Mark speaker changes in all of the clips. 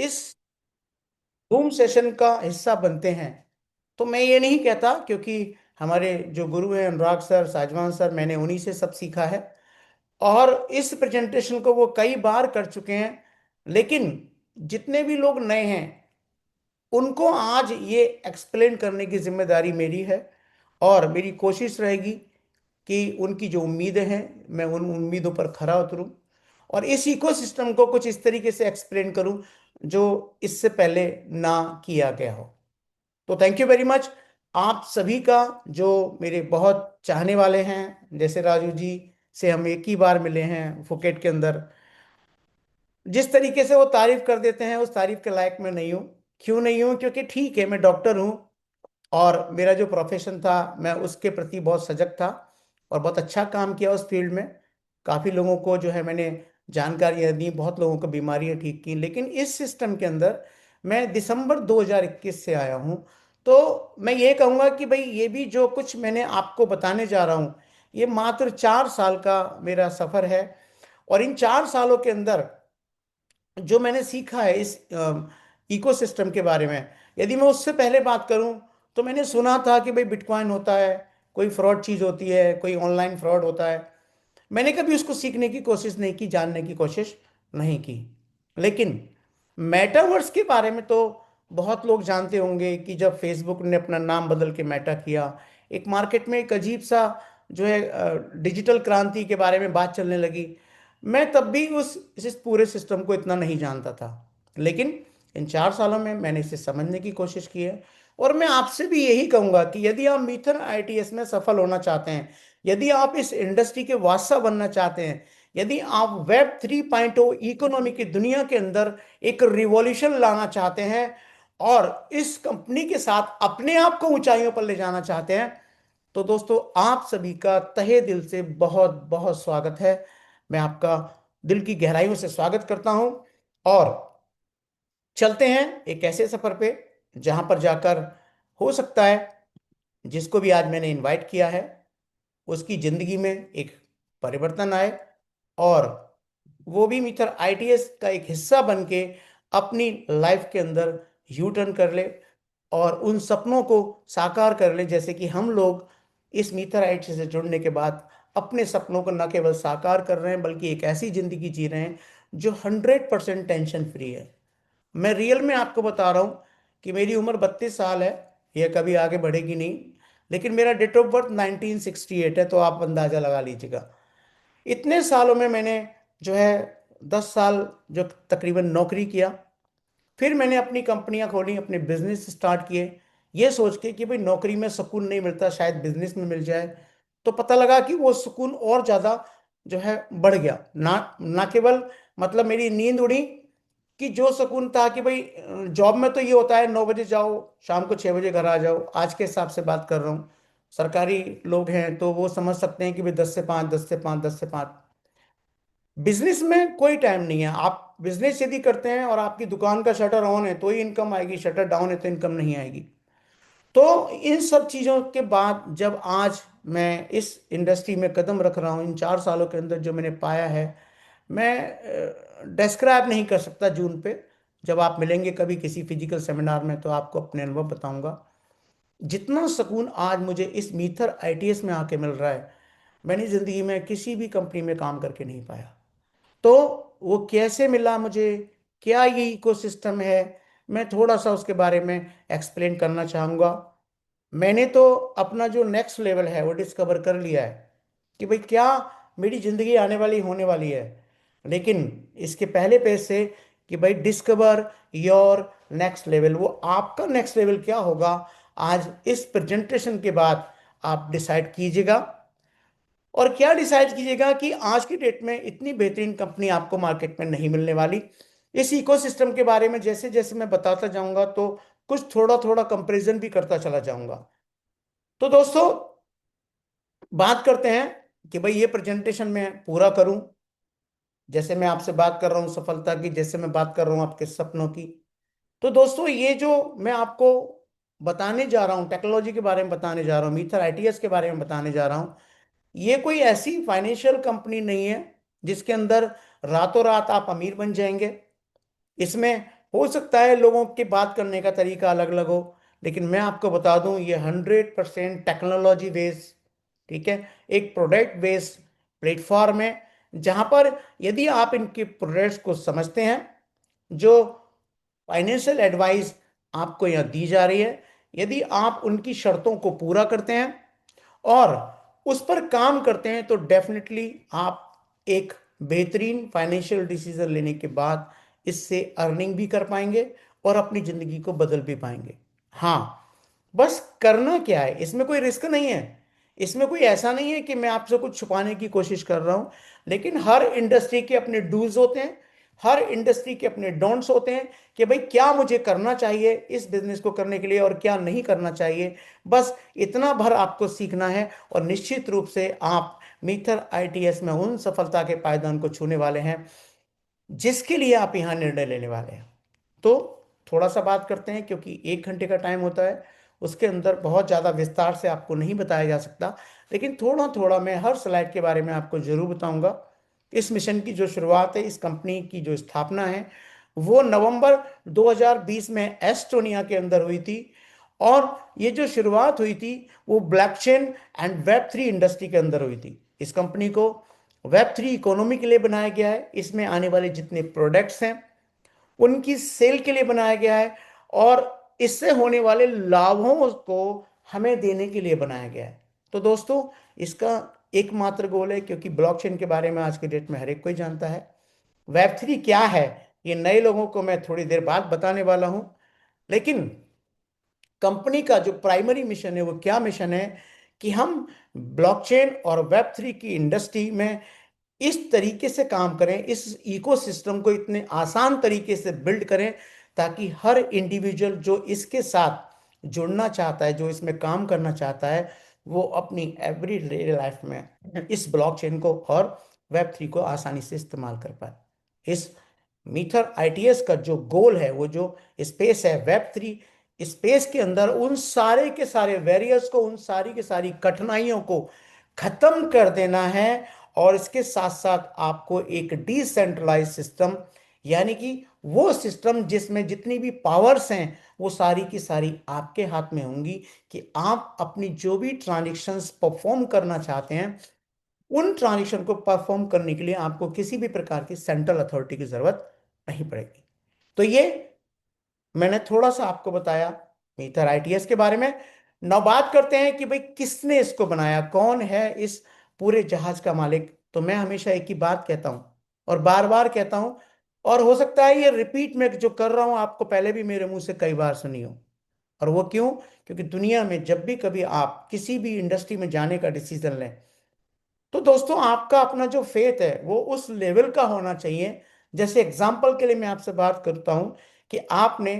Speaker 1: इस zoom session का हिस्सा बनते हैं। तो मैं ये नहीं कहता, क्योंकि हमारे जो गुरु हैं अनुराग सर, साजवान सर, मैंने उन्हीं से सब सीखा है। और इस प्रेजेंटेशन को वो कई बार कर चुके हैं। लेकिन जितने भी लोग नए हैं उनको आज ये एक्सप्लेन करने की जिम्मेदारी मेरी है। और मेरी कोशिश रहेगी कि उनकी जो उम्मीदें हैं मैं उन उम्मीदों पर खरा उतरूं और इस इकोसिस्टम को कुछ इस तरीके से एक्सप्लेन करूं जो इससे पहले ना किया गया हो। तो थैंक यू वेरी मच आप सभी का, जो मेरे बहुत चाहने वाले हैं। जैसे राजू जी से हम एक ही बार मिले हैं फुकेट के अंदर, जिस तरीके से वो तारीफ कर देते हैं उस तारीफ के लायक मैं नहीं हूँ। क्यों नहीं हूँ? क्योंकि ठीक है, मैं डॉक्टर हूँ और मेरा जो प्रोफेशन था मैं उसके प्रति बहुत सजग था और बहुत अच्छा काम किया उस फील्ड में। काफ़ी लोगों को जो है मैंने जानकारियाँ दी, बहुत लोगों को बीमारियाँ ठीक की। लेकिन इस सिस्टम के अंदर मैं दिसंबर 2021 से आया हूँ। तो मैं ये कहूँगा कि भाई ये भी जो कुछ मैंने आपको बताने जा रहा हूँ ये मात्र 4 साल का मेरा सफ़र है। और इन 4 सालों के अंदर जो मैंने सीखा है इस इकोसिस्टम के बारे में, यदि मैं उससे पहले बात करूं तो मैंने सुना था कि भाई बिटकॉइन होता है, कोई फ्रॉड चीज़ होती है, कोई ऑनलाइन फ्रॉड होता है। मैंने कभी उसको सीखने की कोशिश नहीं की, जानने की कोशिश नहीं की। लेकिन मेटावर्स के बारे में तो बहुत लोग जानते होंगे कि जब फेसबुक ने अपना नाम बदल के मेटा किया, एक मार्केट में एक अजीब सा जो है डिजिटल क्रांति के बारे में बात चलने लगी। मैं तब भी उस इस पूरे सिस्टम को इतना नहीं जानता था। लेकिन इन 4 सालों में मैंने इसे समझने की कोशिश की है। और मैं आपसे भी यही कहूंगा कि यदि आप मीथन आईटीएस में सफल होना चाहते हैं, यदि आप इस इंडस्ट्री के वासा बनना चाहते हैं, यदि आप वेब 3.0 इकोनॉमी की दुनिया के अंदर एक रिवॉल्यूशन लाना चाहते हैं और इस कंपनी के साथ अपने आप को ऊंचाइयों पर ले जाना चाहते हैं, तो दोस्तों आप सभी का तहे दिल से बहुत बहुत स्वागत है। मैं आपका दिल की गहराइयों से स्वागत करता हूं और चलते हैं एक ऐसे सफर पे जहां पर जाकर हो सकता है जिसको भी आज मैंने इनवाइट किया है उसकी जिंदगी में एक परिवर्तन आए और वो भी मित्र आईटीएस का एक हिस्सा बन के अपनी लाइफ के अंदर यू टर्न कर ले और उन सपनों को साकार कर ले, जैसे कि हम लोग इस मीथर आईटीएस से जुड़ने के बाद अपने सपनों को न केवल साकार कर रहे हैं बल्कि एक ऐसी जिंदगी जी रहे हैं जो 100% टेंशन फ्री है। मैं रियल में आपको बता रहा हूँ कि मेरी उम्र 32 साल है, यह कभी आगे बढ़ेगी नहीं। लेकिन मेरा डेट ऑफ बर्थ 1968 है, तो आप अंदाजा लगा लीजिएगा। इतने सालों में मैंने जो है 10 साल जो तकरीबन नौकरी किया, फिर मैंने अपनी कंपनियां खोली, अपने बिजनेस स्टार्ट किए, ये सोच के कि भाई नौकरी में सुकून नहीं मिलता, शायद बिजनेस में मिल जाए। तो पता लगा कि वो सुकून और ज़्यादा जो है बढ़ गया। ना ना केवल मतलब मेरी नींद उड़ी कि जो सुकून था कि भाई जॉब में तो ये होता है 9 बजे जाओ, शाम को 6 बजे घर आ जाओ, आज के हिसाब से बात कर रहा हूँ। सरकारी लोग हैं तो वो समझ सकते हैं कि भाई 10 से 5, 10 से 5, 10 से 5। बिजनेस में कोई टाइम नहीं है। आप बिजनेस यदि करते हैं और आपकी दुकान का शटर ऑन है तो ही इनकम आएगी, शटर डाउन है तो इनकम नहीं आएगी। तो इन सब चीज़ों के बाद जब आज मैं इस इंडस्ट्री में कदम रख रहा हूँ, इन 4 सालों के अंदर जो मैंने पाया है, मैं डिस्क्राइब नहीं कर सकता जून पे। जब आप मिलेंगे कभी किसी फिजिकल सेमिनार में तो आपको अपने अनुभव बताऊंगा। जितना सुकून आज मुझे इस मीथर आईटीएस में आके मिल रहा है, मैंने जिंदगी में किसी भी कंपनी में काम करके नहीं पाया। तो वो कैसे मिला मुझे, क्या ये इकोसिस्टम है, मैं थोड़ा सा उसके बारे में एक्सप्लेन करना चाहूँगा। मैंने तो अपना जो नेक्स्ट लेवल है वो डिस्कवर कर लिया है कि भाई क्या मेरी ज़िंदगी आने वाली होने वाली है। लेकिन इसके पहले पेज से कि भाई डिस्कवर योर नेक्स्ट लेवल, वो आपका नेक्स्ट लेवल क्या होगा, आज इस प्रेजेंटेशन के बाद आप डिसाइड कीजिएगा। और क्या डिसाइड कीजिएगा कि आज की डेट में इतनी बेहतरीन कंपनी आपको मार्केट में नहीं मिलने वाली। इस इकोसिस्टम के बारे में जैसे जैसे मैं बताता जाऊंगा तो कुछ थोड़ा थोड़ा कंपैरिजन भी करता चला जाऊंगा। तो दोस्तों बात करते हैं कि भाई ये प्रेजेंटेशन मैं पूरा करूं, जैसे मैं आपसे बात कर रहा हूं सफलता की, जैसे मैं बात कर रहा हूं आपके सपनों की। तो दोस्तों ये जो मैं आपको बताने जा रहा हूं, टेक्नोलॉजी के बारे में बताने जा रहा हूं, मीथर आईटीएस के बारे में बताने जा रहा हूं, ये कोई ऐसी फाइनेंशियल कंपनी नहीं है जिसके अंदर रातों रात आप अमीर बन जाएंगे। इसमें हो सकता है लोगों के बात करने का तरीका अलग अलग हो, लेकिन मैं आपको बता दूं ये 100% टेक्नोलॉजी बेस्ड, ठीक है, एक प्रोडक्ट बेस्ड प्लेटफॉर्म है, जहां पर यदि आप इनके प्रोडक्ट्स को समझते हैं, जो फाइनेंशियल एडवाइस आपको यहाँ दी जा रही है, यदि आप उनकी शर्तों को पूरा करते हैं और उस पर काम करते हैं, तो डेफिनेटली आप एक बेहतरीन फाइनेंशियल डिसीजन लेने के बाद इससे अर्निंग भी कर पाएंगे और अपनी जिंदगी को बदल भी पाएंगे। हाँ, बस करना क्या है, इसमें कोई रिस्क नहीं है, इसमें कोई ऐसा नहीं है कि मैं आपसे कुछ छुपाने की कोशिश कर रहा हूं, लेकिन हर इंडस्ट्री के अपने डूज होते हैं, हर इंडस्ट्री के अपने डोंट्स होते हैं, कि भाई क्या मुझे करना चाहिए इस बिजनेस को करने के लिए और क्या नहीं करना चाहिए। बस इतना भर आपको सीखना है और निश्चित रूप से आप मीथर आईटीएस में उन सफलता के पायदान को छूने वाले हैं जिसके लिए आप यहाँ निर्णय लेने वाले हैं। तो थोड़ा सा बात करते हैं, क्योंकि 1 घंटे का टाइम होता है, उसके अंदर बहुत ज़्यादा विस्तार से आपको नहीं बताया जा सकता, लेकिन थोड़ा थोड़ा मैं हर स्लाइड के बारे में आपको जरूर बताऊंगा। इस मिशन की जो शुरुआत है, इस कंपनी की जो स्थापना है, वो नवंबर 2020 में एस्टोनिया के अंदर हुई थी। और ये जो शुरुआत हुई थी वो ब्लॉकचेन एंड वेब 3 इंडस्ट्री के अंदर हुई थी। इस कंपनी को वेब 3 इकोनॉमी के लिए बनाया गया है, इसमें आने वाले जितने प्रोडक्ट्स हैं उनकी सेल के लिए बनाया गया है, और इससे होने वाले लाभों को हमें देने के लिए बनाया गया है। तो दोस्तों, इसका एकमात्र गोल है, क्योंकि ब्लॉकचेन के बारे में आज के डेट में हर एक कोई जानता है, वेब 3 क्या है ये नए लोगों को मैं थोड़ी देर बाद बताने वाला हूं, लेकिन कंपनी का जो प्राइमरी मिशन है वो क्या मिशन है, कि हम ब्लॉकचेन और वेब 3 की इंडस्ट्री में इस तरीके से काम करें, इस इकोसिस्टम को इतने आसान तरीके से बिल्ड करें, ताकि हर इंडिविजुअल जो इसके साथ जुड़ना चाहता है, जो इसमें काम करना चाहता है, वो अपनी एवरीडे लाइफ में इस ब्लॉकचेन को और वेब 3 को आसानी से इस्तेमाल कर पाए। इस मीथर आईटीएस का जो गोल है, वो जो स्पेस है वेब 3 स्पेस के अंदर, उन सारे के सारे वेरियर्स को, उन सारी के सारी कठिनाइयों को खत्म कर देना है, और इसके साथ साथ आपको एक डिसेंट्रलाइज सिस्टम, यानी कि वो सिस्टम जिसमें जितनी भी पावर्स हैं वो सारी की सारी आपके हाथ में होंगी, कि आप अपनी जो भी ट्रांजेक्शन्स परफॉर्म करना चाहते हैं, उन ट्रांजेक्शन को परफॉर्म करने के लिए आपको किसी भी प्रकार की सेंट्रल अथॉरिटी की जरूरत नहीं पड़ेगी। तो ये मैंने थोड़ा सा आपको बताया मीथर आईटीएस के बारे में। now बात करते हैं कि भाई किसने इसको बनाया, कौन है इस पूरे जहाज का मालिक। तो मैं हमेशा एक ही बात कहता हूं और बार बार कहता हूं, और हो सकता है ये रिपीट में जो कर रहा हूं आपको पहले भी मेरे मुंह से कई बार सुनी हो। और वो क्यों? क्योंकि दुनिया में जब भी कभी आप किसी भी इंडस्ट्री में जाने का डिसीजन लें, तो दोस्तों आपका अपना जो फेथ है वो उस लेवल का होना चाहिए। जैसे एग्जाम्पल के लिए मैं आपसे बात करता हूं, कि आपने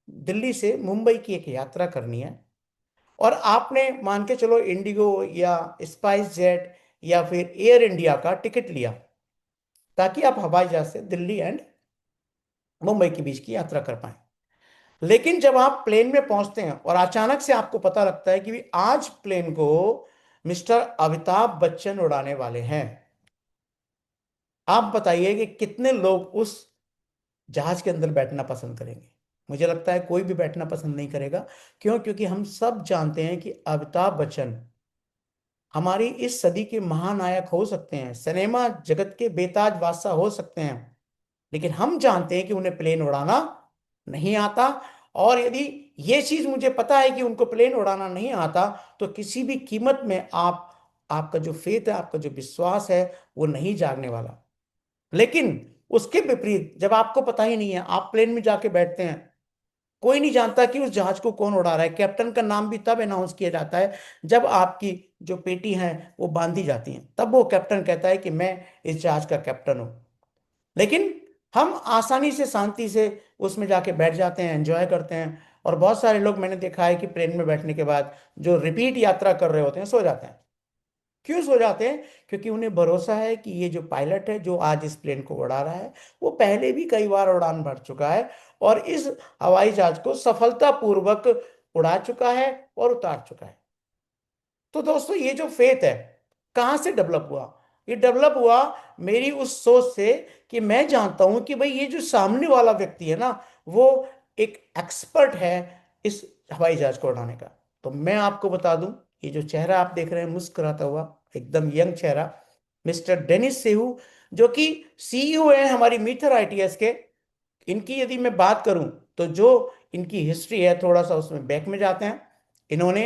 Speaker 1: दिल्ली से मुंबई की एक यात्रा करनी है, और आपने मान के चलो इंडिगो या स्पाइस जेट या फिर एयर इंडिया का टिकट लिया, ताकि आप हवाई जहाज से दिल्ली एंड मुंबई के बीच की यात्रा कर पाए। लेकिन जब आप प्लेन में पहुंचते हैं और अचानक से आपको पता लगता है कि भी आज प्लेन को मिस्टर अमिताभ बच्चन उड़ाने वाले हैं, आप बताइए कि कितने लोग उस जहाज के अंदर बैठना पसंद करेंगे? मुझे लगता है कोई भी बैठना पसंद नहीं करेगा। क्यों? क्योंकि हम सब जानते हैं कि अमिताभ बच्चन हमारी इस सदी के महानायक हो सकते हैं, सिनेमा जगत के बेताज बादशाह हो सकते हैं, लेकिन हम जानते हैं कि उन्हें प्लेन उड़ाना नहीं आता। और यदि ये चीज मुझे पता है कि उनको प्लेन उड़ाना नहीं आता, तो किसी भी कीमत में आपका जो फेथ है, आपका जो विश्वास है, वो नहीं जागने वाला। लेकिन उसके विपरीत, जब आपको पता ही नहीं है, आप प्लेन में जाके बैठते हैं, कोई नहीं जानता कि उस जहाज को कौन उड़ा रहा है, कैप्टन का नाम भी तब अनाउंस किया जाता है जब आपकी जो पेटी है वो बांधी जाती हैं, तब वो कैप्टन कहता है कि मैं इस जहाज का कैप्टन हूं। लेकिन हम आसानी से शांति से उसमें जाके बैठ जाते हैं, एंजॉय करते हैं। और बहुत सारे लोग मैंने देखा है कि प्लेन में बैठने के बाद जो रिपीट यात्रा कर रहे होते हैं, सो जाते हैं। क्यों सो जाते हैं? क्योंकि उन्हें भरोसा है कि ये जो पायलट है जो आज इस प्लेन को उड़ा रहा है, वो पहले भी कई बार उड़ान भर चुका है और इस हवाई जहाज को सफलतापूर्वक उड़ा चुका है और उतार चुका है। तो दोस्तों, ये जो फेथ है कहाँ से डेवलप हुआ? ये डेवलप हुआ मेरी उस सोच से, कि मैं जानता हूं कि भाई ये जो सामने वाला व्यक्ति है ना, वो एक एक्सपर्ट है इस हवाई जहाज को उड़ाने का। तो मैं आपको बता दूं, ये जो चेहरा आप देख रहे हैं मुस्कुराता हुआ, एकदम यंग चेहरा, मिस्टर डेनिस सेहू, जो कि सीईओ है हमारी मीथर आईटीएस के। इनकी यदि मैं बात करूं तो जो इनकी हिस्ट्री है, थोड़ा सा उसमें बैक में जाते हैं। इन्होंने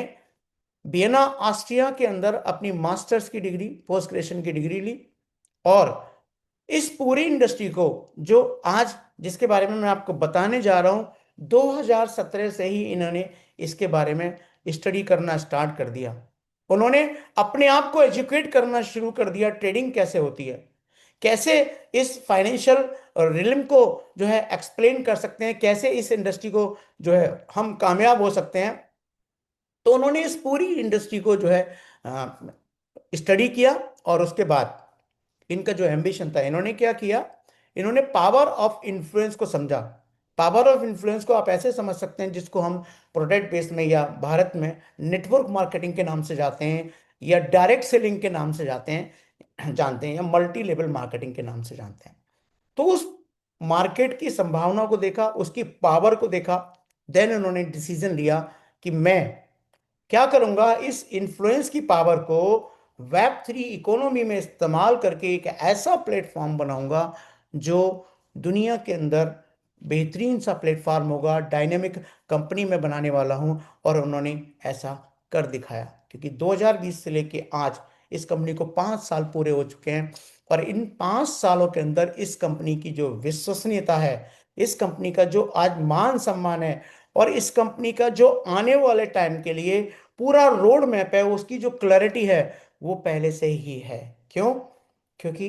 Speaker 1: वियना ऑस्ट्रिया के अंदर अपनी मास्टर्स की डिग्री, पोस्ट ग्रेजुएशन की डिग्री ली। और इस पूरी इंडस्ट्री को, जो आज जिसके बारे में मैं आपको बताने जा रहा हूं, 2017 से ही इन्होंने इसके बारे में स्टडी करना स्टार्ट कर दिया। उन्होंने अपने आप को एजुकेट करना शुरू कर दिया, ट्रेडिंग कैसे होती है, कैसे इस फाइनेंशियल रिलम को जो है एक्सप्लेन कर सकते हैं, कैसे इस इंडस्ट्री को जो है हम कामयाब हो सकते हैं। तो उन्होंने इस पूरी इंडस्ट्री को जो है स्टडी किया। और उसके बाद इनका जो एम्बिशन था, इन्होंने क्या किया, इन्होंने पावर ऑफ इन्फ्लुएंस को समझा। पावर ऑफ इन्फ्लुएंस को आप ऐसे समझ सकते हैं, जिसको हम प्रोडक्ट बेस में या भारत में नेटवर्क मार्केटिंग के नाम से जाते हैं, या डायरेक्ट सेलिंग के नाम से जाते हैं, जानते हैं, या मल्टी लेवल मार्केटिंग के नाम से जानते हैं। तो उस मार्केट की संभावना को देखा, उसकी पावर को देखा। देन उन्होंने डिसीजन लिया कि मैं क्या करूंगा, इस इन्फ्लुएंस की पावर को वेब 3 इकोनॉमी में इस्तेमाल करके एक ऐसा प्लेटफॉर्म बनाऊंगा जो दुनिया के अंदर बेहतरीन सा प्लेटफॉर्म होगा, डायनेमिक कंपनी में बनाने वाला हूं। और उन्होंने ऐसा कर दिखाया, क्योंकि 2020 से लेके आज इस कंपनी को 5 साल पूरे हो चुके हैं। और इन 5 सालों के अंदर इस कंपनी की जो विश्वसनीयता है, इस कंपनी का जो आज मान सम्मान है, और इस कंपनी का जो आने वाले टाइम के लिए पूरा रोड मैप है, उसकी जो क्लैरिटी है, वो पहले से ही है। क्यों? क्योंकि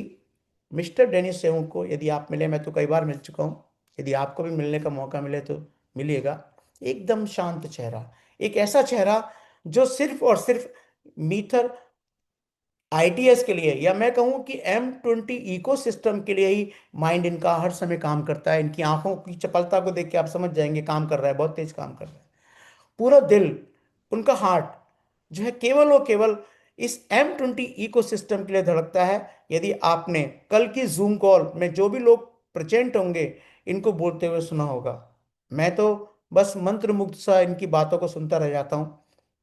Speaker 1: मिस्टर डेनिस सेवन को यदि आप मिले, मैं तो कई बार मिल चुका हूं, यदि आपको भी मिलने का मौका मिले तो मिलिएगा। एकदम शांत चेहरा, एक ऐसा चेहरा जो सिर्फ और सिर्फ मीथर आईटीएस के लिए, या मैं कहूं कि M20 इकोसिस्टम के लिए ही माइंड इनका हर समय काम करता है। इनकी आंखों की चपलता को देख के आप समझ जाएंगे काम कर रहा है, बहुत तेज काम कर रहा है। पूरा दिल, उनका हार्ट जो है केवल और केवल इस M20 इकोसिस्टम के लिए धड़कता है। यदि आपने कल की जूम कॉल में जो भी लोग प्रेजेंट होंगे, इनको बोलते हुए सुना होगा, मैं तो बस मंत्र मुग्ध सा इनकी बातों को सुनता रह जाता हूं।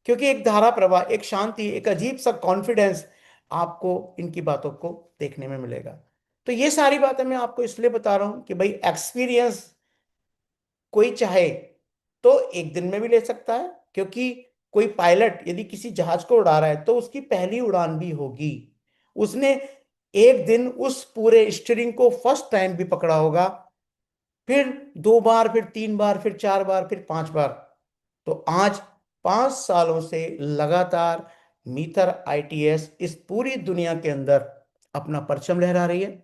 Speaker 1: क्योंकि एक धारा प्रवाह, एक शांति, एक अजीब सा कॉन्फिडेंस आपको इनकी बातों को देखने में मिलेगा। तो ये सारी बातें मैं आपको इसलिए बता रहा हूं कि भाई, एक्सपीरियंस कोई चाहे तो एक दिन में भी ले सकता है। क्योंकि कोई पायलट यदि किसी जहाज को उड़ा रहा है तो उसकी पहली उड़ान भी होगी, उसने एक दिन उस पूरे स्टीयरिंग को फर्स्ट टाइम भी पकड़ा होगा, फिर 2 बार, फिर 3 बार, फिर 4 बार, फिर 5 बार। तो आज 5 सालों से लगातार मीथर आईटीएस इस पूरी दुनिया के अंदर अपना परचम लहरा रही है।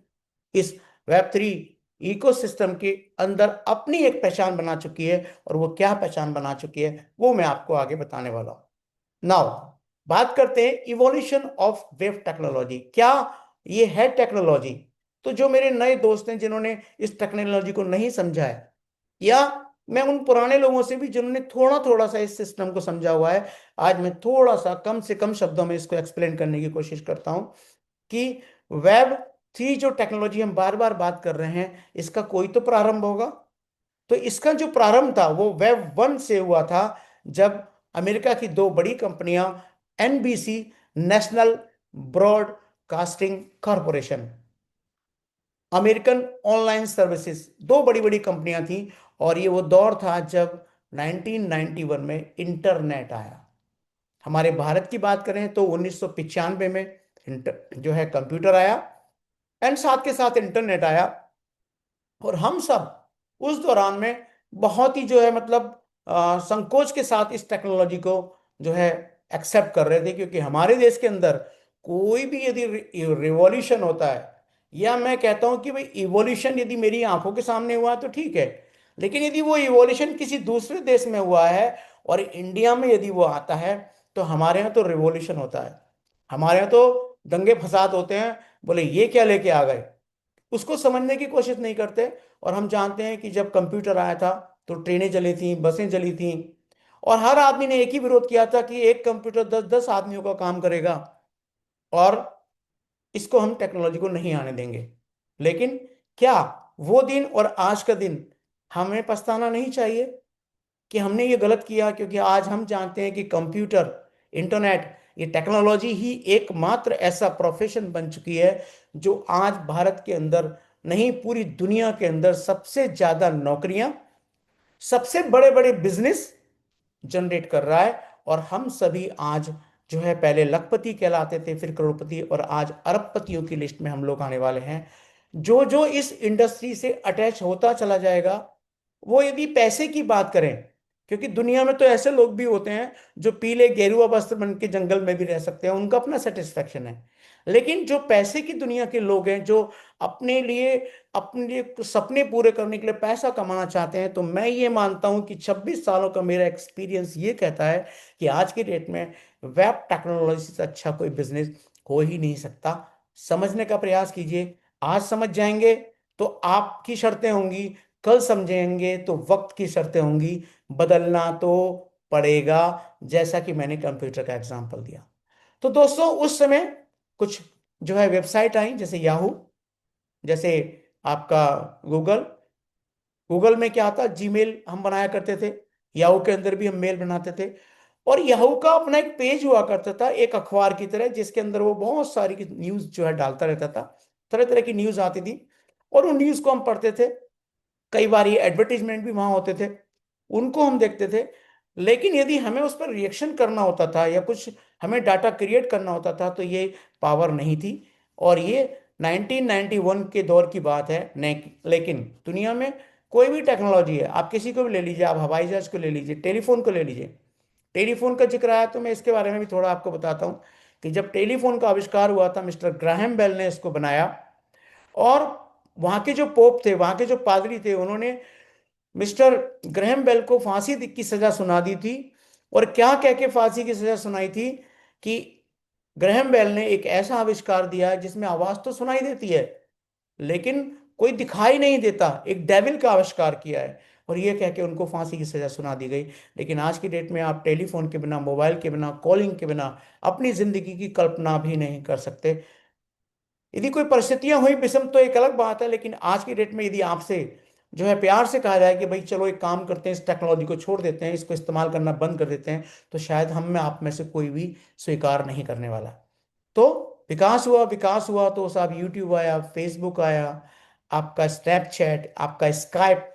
Speaker 1: इस वेब 3 इकोसिस्टम के अंदर अपनी एक पहचान बना चुकी है। और वो क्या पहचान बना चुकी है, वो मैं आपको आगे बताने वाला हूं। नाउ बात करते हैं इवोल्यूशन ऑफ वेब टेक्नोलॉजी। क्या ये है टेक्नोलॉजी? तो जो मेरे नए दोस्त हैं जिन्होंने इस टेक्नोलॉजी को नहीं समझा है, या मैं उन पुराने लोगों से भी जिन्होंने थोड़ा थोड़ा सा इस सिस्टम को समझा हुआ है, आज मैं थोड़ा सा कम से कम शब्दों में इसको एक्सप्लेन करने की कोशिश करता हूं कि वेब 3 जो टेक्नोलॉजी हम बार बार बात कर रहे हैं, इसका कोई तो प्रारंभ होगा। तो इसका जो प्रारंभ था वो वेब 1 से हुआ था, जब अमेरिका की दो बड़ी कंपनियां, NBC, national broadcasting corporation, American online services, दो बड़ी बड़ी कंपनियां थी। और ये वो दौर था जब 1991 में इंटरनेट आया। हमारे भारत की बात करें तो 1995 में जो है कंप्यूटर आया, एंड साथ के साथ इंटरनेट आया। और हम सब उस दौरान में बहुत ही जो है मतलब संकोच के साथ इस टेक्नोलॉजी को जो है एक्सेप्ट कर रहे थे। क्योंकि हमारे देश के अंदर कोई भी यदि रिवॉल्यूशन होता है, या मैं कहता हूं कि भाई इवोल्यूशन यदि मेरी आंखों के सामने हुआ तो ठीक है, लेकिन यदि वो इवोल्यूशन किसी दूसरे देश में हुआ है और इंडिया में यदि वो आता है, तो हमारे यहाँ तो रिवॉल्यूशन होता है। हमारे यहाँ तो दंगे फसाद होते हैं, बोले ये क्या लेके आ गए, उसको समझने की कोशिश नहीं करते। और हम जानते हैं कि जब कंप्यूटर आया था तो ट्रेनें चली थी, बसें चली थी, और हर आदमी ने एक ही विरोध किया था कि एक कंप्यूटर 10-10 आदमियों का काम करेगा, और इसको हम टेक्नोलॉजी को नहीं आने देंगे। लेकिन क्या वो दिन और आज का दिन हमें पछताना नहीं चाहिए कि हमने ये गलत किया, क्योंकि आज हम जानते हैं कि कंप्यूटर, इंटरनेट, ये टेक्नोलॉजी ही एकमात्र ऐसा प्रोफेशन बन चुकी है जो आज भारत के अंदर नहीं, पूरी दुनिया के अंदर सबसे ज्यादा नौकरियां, सबसे बड़े बड़े बिजनेस जनरेट कर रहा है। और हम सभी आज जो है, पहले लखपति कहलाते थे, फिर करोड़पति, और आज अरबपतियों की लिस्ट में हम लोग आने वाले हैं। जो जो इस इंडस्ट्री से अटैच होता चला जाएगा, वो यदि पैसे की बात करें, क्योंकि दुनिया में तो ऐसे लोग भी होते हैं जो पीले गेरुआ वस्त्र बन के जंगल में भी रह सकते हैं, उनका अपना सेटिस्फेक्शन है। लेकिन जो पैसे की दुनिया के लोग हैं, जो अपने लिए सपने पूरे करने के लिए पैसा कमाना चाहते हैं, तो मैं ये मानता हूं कि 26 सालों का मेरा एक्सपीरियंस ये कहता है कि आज की डेट में वेब टेक्नोलॉजी से अच्छा कोई बिजनेस हो ही नहीं सकता। समझने का प्रयास कीजिए। आज समझ जाएंगे तो आपकी शर्तें होंगी, कल समझेंगे तो वक्त की शर्तें होंगी। बदलना तो पड़ेगा, जैसा कि मैंने कंप्यूटर का एग्जांपल दिया। तो दोस्तों, उस समय कुछ जो है वेबसाइट आई, जैसे याहू, जैसे आपका गूगल। गूगल में क्या था, जीमेल हम बनाया करते थे, याहू के अंदर भी हम मेल बनाते थे। और याहू का अपना एक पेज हुआ करता था, एक अखबार की तरह, जिसके अंदर वो बहुत सारी न्यूज जो है डालता रहता था। तरह तरह की न्यूज आती थी, और उन न्यूज को हम पढ़ते थे। कई बार ये एडवर्टीजमेंट भी वहां होते थे, उनको हम देखते थे। लेकिन यदि हमें उस पर रिएक्शन करना होता था या कुछ हमें डाटा क्रिएट करना होता था, तो ये पावर नहीं थी। और ये 1991 के दौर की बात है। लेकिन दुनिया में कोई भी टेक्नोलॉजी है, आप किसी को भी ले लीजिए, आप हवाई जहाज को ले लीजिए, टेलीफोन को ले लीजिए। टेलीफोन का जिक्र आया तो मैं इसके बारे में भी थोड़ा आपको बताता हूँ कि जब टेलीफोन का आविष्कार हुआ था, मिस्टर ग्राहम बेल ने इसको बनाया। और वहां के जो पोप थे, वहां के जो पादरी थे, उन्होंने मिस्टर ग्रैहम बेल को फांसी की सजा सुना दी थी। और क्या कह के फांसी की सजा सुनाई थी कि ग्रैहम बेल ने एक ऐसा आविष्कार दिया है जिसमें आवाज तो सुनाई देती है, लेकिन कोई दिखाई नहीं देता, एक डेविल का आविष्कार किया है। और ये कह के उनको फांसी की सजा सुना दी गई। लेकिन आज की डेट में आप टेलीफोन के बिना, मोबाइल के बिना, कॉलिंग के बिना अपनी जिंदगी की कल्पना भी नहीं कर सकते। यदि कोई परिस्थितियां हुई विषम तो एक अलग बात है, लेकिन आज की डेट में यदि आपसे जो है प्यार से कहा जाए कि भाई चलो एक काम करते हैं, इस टेक्नोलॉजी को छोड़ देते हैं, इसको इस्तेमाल करना बंद कर देते हैं, तो शायद हम में, आप में से कोई भी स्वीकार नहीं करने वाला। तो विकास हुआ, विकास हुआ तो साहब यूट्यूब आया, फेसबुक आया, आपका स्नैपचैट, आपका स्काइप,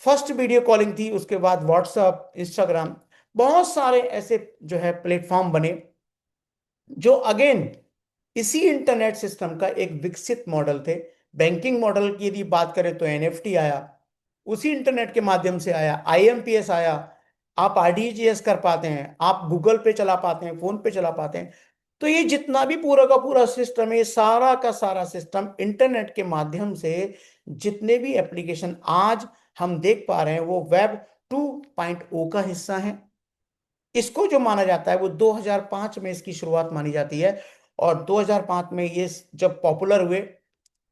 Speaker 1: फर्स्ट वीडियो कॉलिंग थी, उसके बाद व्हाट्सअप, इंस्टाग्राम, बहुत सारे ऐसे जो है प्लेटफॉर्म बने, जो अगेन इसी इंटरनेट सिस्टम का एक विकसित मॉडल थे। बैंकिंग मॉडल की यदि बात करें तो एनएफटी आया, उसी इंटरनेट के माध्यम से आया। आईएमपीएस आया, आप आरटीजीएस कर पाते हैं, आप गूगल पे चला पाते हैं, फोन पे चला पाते हैं। तो ये जितना भी पूरा का पूरा सिस्टम है, ये सारा का सारा सिस्टम इंटरनेट के माध्यम से जितने भी एप्लीकेशन आज हम देख पा रहे हैं, वो वेब 2.0 का हिस्सा है। इसको जो माना जाता है वो 2005 में इसकी शुरुआत मानी जाती है। और 2005 में ये जब पॉपुलर हुए,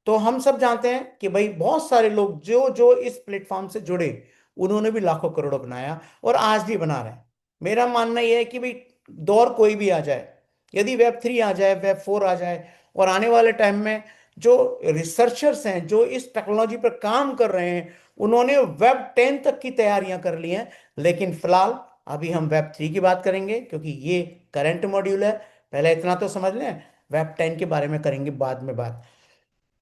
Speaker 1: तो हम सब जानते हैं कि भाई बहुत सारे लोग जो जो इस प्लेटफॉर्म से जुड़े, उन्होंने भी लाखों करोड़ों बनाया, और आज भी बना रहे हैं। मेरा मानना यह है कि भाई दौर कोई भी आ जाए, यदि वेब 3 आ जाए, वेब 4 आ जाए, और आने वाले टाइम में जो रिसर्चर्स हैं, जो इस टेक्नोलॉजी पर काम कर रहे हैं, उन्होंने वेब 10 तक की तैयारियां कर ली हैं। लेकिन फिलहाल अभी हम वेब 3 की बात करेंगे, क्योंकि ये करंट मॉड्यूल है। पहले इतना तो समझ लें, वेब 10 के बारे में करेंगे बाद में बात।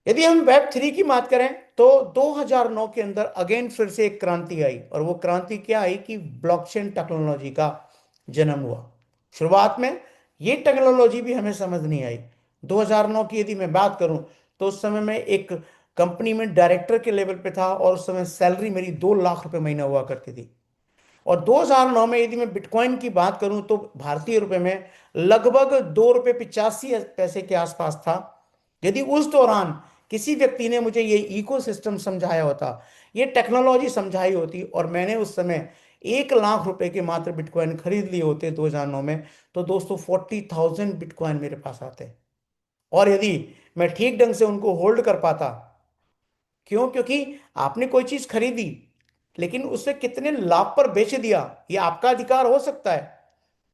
Speaker 1: यदि हम वेब 3 की बात करें, तो 2009 के अंदर अगेन फिर से एक क्रांति आई, और वो क्रांति क्या आई कि ब्लॉकचेन टेक्नोलॉजी का जन्म हुआ। शुरुआत में ये टेक्नोलॉजी भी हमें समझ नहीं आई। 2009 की यदि मैं बात करूं, तो उस समय मैं एक कंपनी में डायरेक्टर के लेवल पे था, और उस समय सैलरी मेरी 2 लाख रुपए महीना हुआ करती थी। और 2009 में यदि मैं बिटकॉइन की बात करूं, तो भारतीय रुपए में लगभग 2 रुपये 85 पैसे के आसपास था। यदि उस दौरान किसी व्यक्ति ने मुझे ये इकोसिस्टम समझाया होता, ये टेक्नोलॉजी समझाई होती, और मैंने उस समय 1 लाख रुपए के मात्र बिटकॉइन खरीद लिए होते 2009 में, तो दोस्तों 40,000 बिटकॉइन मेरे पास आते। और यदि मैं ठीक ढंग से उनको होल्ड कर पाता, क्यों? क्योंकि आपने कोई चीज खरीदी, लेकिन उसे कितने लाभ पर बेच दिया, ये आपका अधिकार हो सकता है।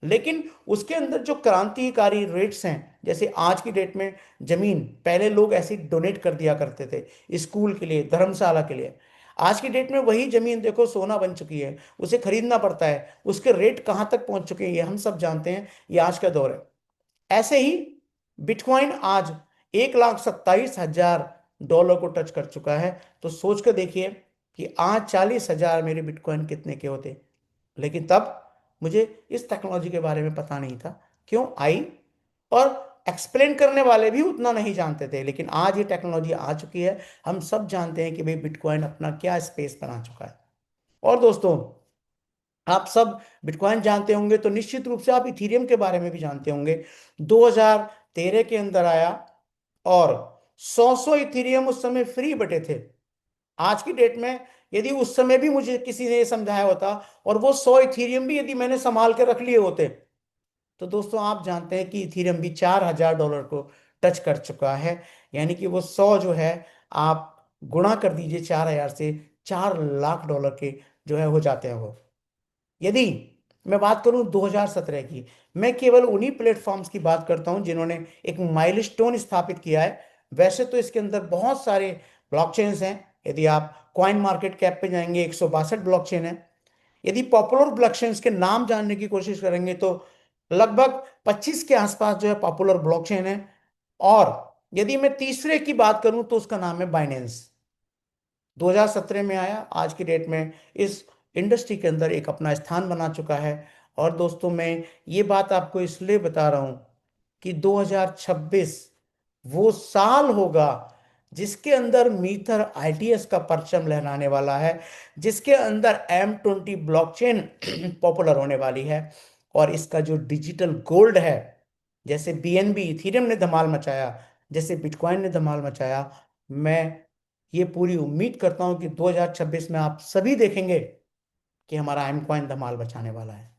Speaker 1: लेकिन उसके अंदर जो क्रांतिकारी रेट्स हैं, जैसे आज की डेट में जमीन, पहले लोग ऐसे डोनेट कर दिया करते थे स्कूल के लिए, धर्मशाला के लिए। आज की डेट में वही जमीन देखो सोना बन चुकी है, उसे खरीदना पड़ता है, उसके रेट कहाँ तक पहुंच चुके हैं ये हम सब जानते हैं, ये आज का दौर है। ऐसे ही बिटकॉइन आज 1,27,000 डॉलर को टच कर चुका है। तो सोच कर देखिए कि आज 40,000 मेरे बिटकॉइन कितने के होते। लेकिन तब मुझे इस टेक्नोलॉजी के बारे में पता नहीं था, क्यों आई, और एक्सप्लेन करने वाले भी उतना नहीं जानते थे। लेकिन आज ये टेक्नोलॉजी आ चुकी है, हम सब जानते हैं कि भाई बिटकॉइन अपना क्या स्पेस बना चुका है। और दोस्तों, आप सब बिटकॉइन जानते होंगे तो निश्चित रूप से आप इथीरियम के बारे में भी जानते होंगे। 2013 के अंदर आया, और 100 इथीरियम उस समय फ्री बटे थे। आज की डेट में यदि उस समय भी मुझे किसी ने ये समझाया होता, और वो 100 इथीरियम भी यदि मैंने संभाल के रख लिए होते, तो दोस्तों आप जानते हैं कि इथीरियम भी 4,000 डॉलर को टच कर चुका है। यानी कि वो 100 जो है, आप गुणा कर दीजिए 4,000 से, 4 लाख डॉलर के जो है हो जाते हैं वो। यदि मैं बात करूं 2017 की, मैं केवल उन्हीं प्लेटफॉर्म्स की बात करता हूं जिन्होंने एक माइलस्टोन स्थापित किया है। वैसे तो इसके अंदर बहुत सारे ब्लॉकचेन्स हैं। यदि आप कॉइन मार्केट कैप पे जाएंगे, 162 ब्लॉकचेन है। यदि पॉपुलर ब्लॉकचेन्स के नाम जानने की कोशिश करेंगे तो लगभग 25 के आसपास जो है पॉपुलर ब्लॉकचेन है। और यदि मैं तीसरे की बात करूं तो उसका नाम है बाइनेंस। 2017 में आया, आज की डेट में इस इंडस्ट्री के अंदर एक अपना स्थान बना चुका है। और दोस्तों, मैं ये बात आपको इसलिए बता रहा हूं कि 2026 वो साल होगा जिसके अंदर मीथर आईटीएस का परचम लहराने वाला है, जिसके अंदर M20 ब्लॉकचेन पॉपुलर होने वाली है। और इसका जो डिजिटल गोल्ड है, जैसे बीएनबी इथीरियम ने धमाल मचाया, जैसे बिटकॉइन ने धमाल मचाया, मैं ये पूरी उम्मीद करता हूं कि 2026 में आप सभी देखेंगे कि हमारा एम कॉइन धमाल बचाने वाला है।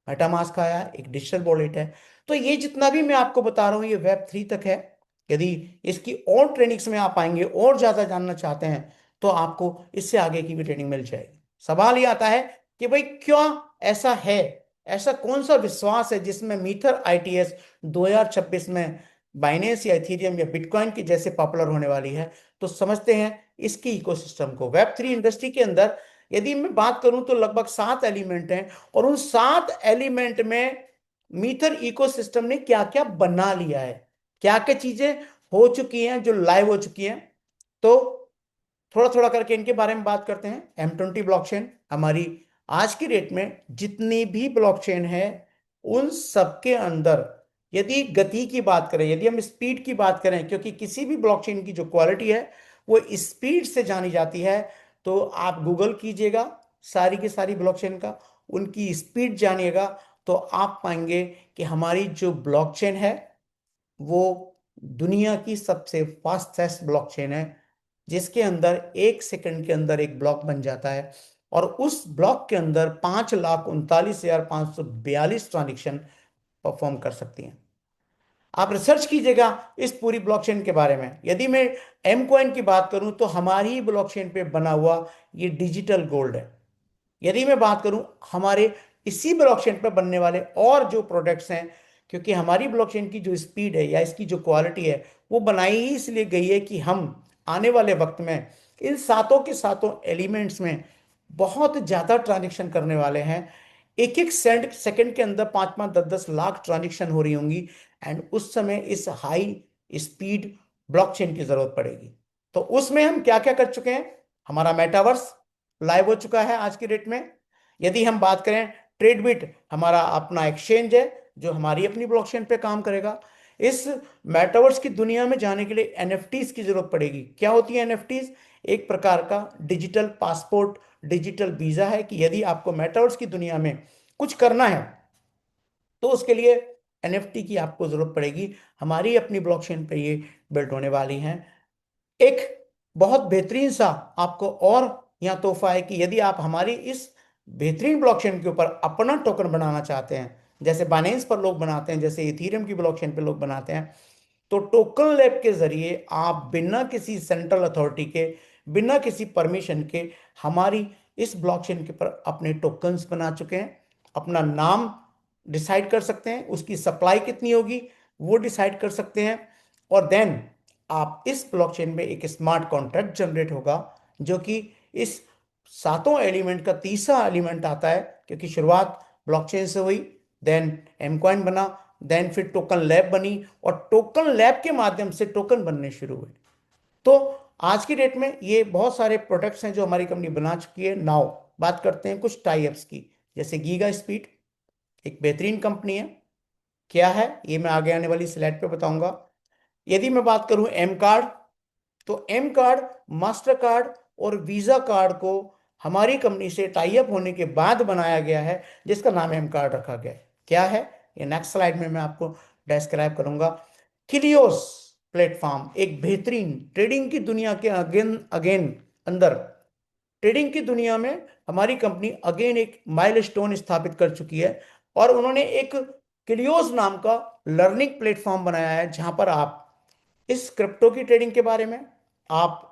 Speaker 1: मेटामास्क आया, एक डिजिटल वॉलेट है। तो ये जितना भी मैं आपको बता रहा हूँ ये Web3 तक है। यदि इसकी और ट्रेनिंग्स में आप आएंगे और ज्यादा जानना चाहते हैं तो आपको इससे आगे की भी ट्रेनिंग मिल जाएगी। सवाल ये आता है कि भाई क्यों ऐसा है, ऐसा कौन सा विश्वास है जिसमें मीथर आईटीएस 2026 में बाइनेंस या इथीरियम या बिटकॉइन की जैसे पॉपुलर होने वाली है। तो समझते हैं इसकी इकोसिस्टम को। Web3 इंडस्ट्री के अंदर यदि मैं बात करूं तो लगभग 7 एलिमेंट हैं, और उन 7 एलिमेंट में मीथर इकोसिस्टम ने क्या क्या बना लिया है, क्या क्या चीजें हो चुकी हैं जो लाइव हो चुकी हैं। तो थोड़ा थोड़ा करके इनके बारे में बात करते हैं। M20 ब्लॉकचेन हमारी आज की डेट में जितनी भी ब्लॉकचेन है उन सबके अंदर, यदि गति की बात करें, यदि हम स्पीड की बात करें, क्योंकि किसी भी ब्लॉकचेन की जो क्वालिटी है वो स्पीड से जानी जाती है। तो आप गूगल कीजिएगा सारी की सारी ब्लॉकचेन का, उनकी स्पीड जानिएगा, तो आप पाएंगे कि हमारी जो ब्लॉकचेन है वो दुनिया की सबसे फास्टेस्ट ब्लॉकचेन है, जिसके अंदर 1 सेकंड के अंदर एक ब्लॉक बन जाता है। और उस ब्लॉक के अंदर 5,39,542 ट्रांजेक्शन परफॉर्म कर सकती हैं। आप रिसर्च कीजिएगा इस पूरी ब्लॉकचेन के बारे में। यदि मैं एम कॉइन की बात करूं तो हमारी ही ब्लॉकचेन पे बना हुआ ये डिजिटल गोल्ड है। यदि मैं बात करूं हमारे इसी ब्लॉकचेन पर बनने वाले और जो प्रोडक्ट्स हैं, क्योंकि हमारी ब्लॉकचेन की जो स्पीड है या इसकी जो क्वालिटी है वो बनाई ही इसलिए गई है कि हम आने वाले वक्त में इन सातों के सातों एलिमेंट्स में बहुत ज्यादा ट्रांजेक्शन करने वाले हैं। एक एक सेकंड के अंदर 5-5 10-10 लाख ट्रांजेक्शन हो रही होंगी। एंड उस समय इस हाई स्पीड ब्लॉकचेन की जरूरत पड़ेगी। तो उसमें हम क्या क्या कर चुके हैं, हमारा मेटावर्स लाइव हो चुका है आज की डेट में। यदि हम बात करें ट्रेडबिट, हमारा अपना एक्सचेंज है जो हमारी अपनी ब्लॉकचेन पे काम करेगा। इस मेटावर्स की दुनिया में जाने के लिए एनएफटीज की जरूरत पड़ेगी। क्या होती है एनएफटीज? एक प्रकार का डिजिटल पासपोर्ट, डिजिटल वीजा है कि यदि आपको मेटावर्स की दुनिया में कुछ करना है तो उसके लिए एनएफटी की आपको जरूरत पड़ेगी। हमारी अपनी ब्लॉकचेन पे ये बिल्ड होने वाली हैं। एक बहुत बेहतरीन सा आपको और यहाँ तोहफा है कि यदि आप हमारी इस बेहतरीन ब्लॉकचेन के ऊपर अपना टोकन बनाना चाहते हैं, जैसे बाइनेंस पर लोग बनाते हैं, जैसे इथीरियम की ब्लॉकचेन पे लोग बनाते हैं, तो टोकन लैब के जरिए आप बिना किसी सेंट्रल अथॉरिटी के, बिना किसी परमिशन के हमारी इस ब्लॉकचेन के ऊपर अपने टोकन्स बना चुके हैं। अपना नाम डिसाइड कर सकते हैं, उसकी सप्लाई कितनी होगी वो डिसाइड कर सकते हैं। और देन आप इस ब्लॉकचेन में एक स्मार्ट कॉन्ट्रैक्ट जनरेट होगा जो कि इस सातों एलिमेंट का तीसरा एलिमेंट आता है, क्योंकि शुरुआत ब्लॉकचेन से हुई, देन एमकॉइन बना, देन फिर टोकन लैब बनी, और टोकन लैब के माध्यम से टोकन बनने शुरू हुए। तो आज की डेट में ये बहुत सारे प्रोडक्ट्स हैं जो हमारी कंपनी बना चुकी है। नाउ बात करते हैं कुछ टाई अप्स की। जैसे गीगा स्पीड एक बेहतरीन कंपनी है। क्या है ये मैं आगे आने वाली स्लाइड पे बताऊंगा। यदि मैं बात करूं एम कार्ड, तो एम कार्ड मास्टर कार्ड और वीजा कार्ड को हमारी कंपनी से टाई अप होने के बाद बनाया गया है, जिसका नाम एम कार्ड रखा गया है। क्या है ये नेक्स्ट स्लाइड में मैं आपको डिस्क्राइब करूंगा। किलियोस प्लेटफॉर्म एक बेहतरीन ट्रेडिंग की दुनिया के अगेन अगेन अंदर, ट्रेडिंग की दुनिया में हमारी कंपनी अगेन एक माइलस्टोन स्थापित कर चुकी है, और उन्होंने एक किलियोस नाम का लर्निंग प्लेटफॉर्म बनाया है, जहां पर आप इस क्रिप्टो की ट्रेडिंग के बारे में, आप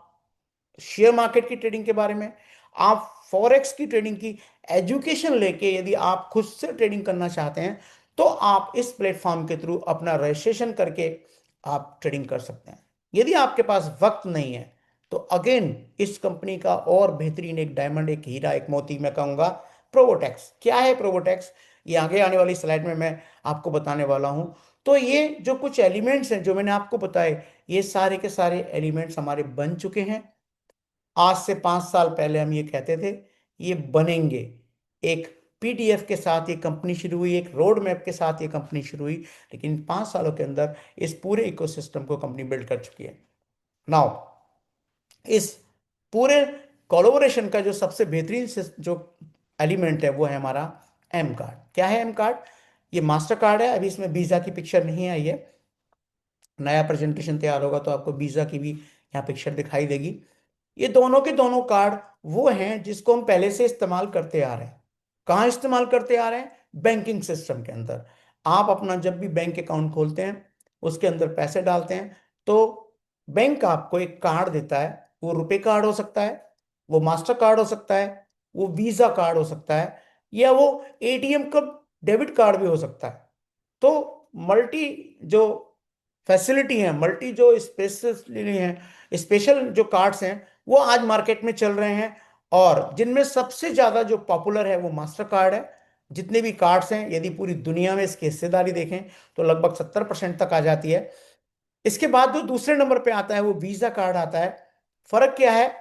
Speaker 1: शेयर मार्केट की ट्रेडिंग के बारे में, आप फॉरेक्स की ट्रेडिंग की एजुकेशन लेके यदि आप खुद से ट्रेडिंग करना चाहते हैं, तो आप इस प्लेटफॉर्म के थ्रू अपना रजिस्ट्रेशन करके आप ट्रेडिंग कर सकते हैं। यदि आपके पास वक्त नहीं है, तो अगेन इस कंपनी का और बेहतरीन एक डायमंड, एक हीरा, एक मोती मैं कहूंगा, प्रोवोटेक्स। क्या है प्रोवोटेक्स, ये आगे आने वाली स्लाइड में मैं आपको बताने वाला हूं। तो ये जो कुछ एलिमेंट्स हैं जो मैंने आपको बताए, ये सारे के सारे एलिमेंट्स हमारे बन चुके हैं। आज से 5 साल पहले हम ये कहते थे ये बनेंगे। एक पीडीएफ के साथ ये कंपनी शुरू हुई, एक रोड मैप के साथ ये कंपनी शुरू हुई, लेकिन 5 सालों के अंदर इस पूरे इकोसिस्टम को कंपनी बिल्ड कर चुकी है। नाउ इस पूरे कोलोबोरेशन का जो सबसे बेहतरीन जो एलिमेंट है वो है हमारा एम कार्ड। क्या है एम कार्ड, ये मास्टर कार्ड है। अभी इसमें वीजा की पिक्चर नहीं आई है, नया प्रेजेंटेशन तैयार होगा तो आपको वीजा की भी यहाँ पिक्चर दिखाई देगी। ये दोनों के दोनों कार्ड वो हैं जिसको हम पहले से इस्तेमाल करते आ रहे हैं। कहाँ इस्तेमाल करते आ रहे हैं, बैंकिंग सिस्टम के अंदर। आप अपना जब भी बैंक अकाउंट खोलते हैं, उसके अंदर पैसे डालते हैं, तो बैंक आपको एक कार्ड देता है। वो रुपए कार्ड हो सकता है, वो मास्टर कार्ड हो सकता है, वो वीजा कार्ड हो सकता है, या वो एटीएम का डेबिट कार्ड भी हो सकता है। तो मल्टी जो फैसिलिटी है, मल्टी जो स्पेशली हैं, स्पेशल जो कार्ड्स हैं, वो आज मार्केट में चल रहे हैं। और जिनमें सबसे ज्यादा जो पॉपुलर है वो मास्टर कार्ड है। जितने भी कार्ड्स हैं, यदि पूरी दुनिया में इसकी हिस्सेदारी देखें तो लगभग 70% तक आ जाती है। इसके बाद जो दूसरे नंबर पे आता है वो वीजा कार्ड आता है। फर्क क्या है,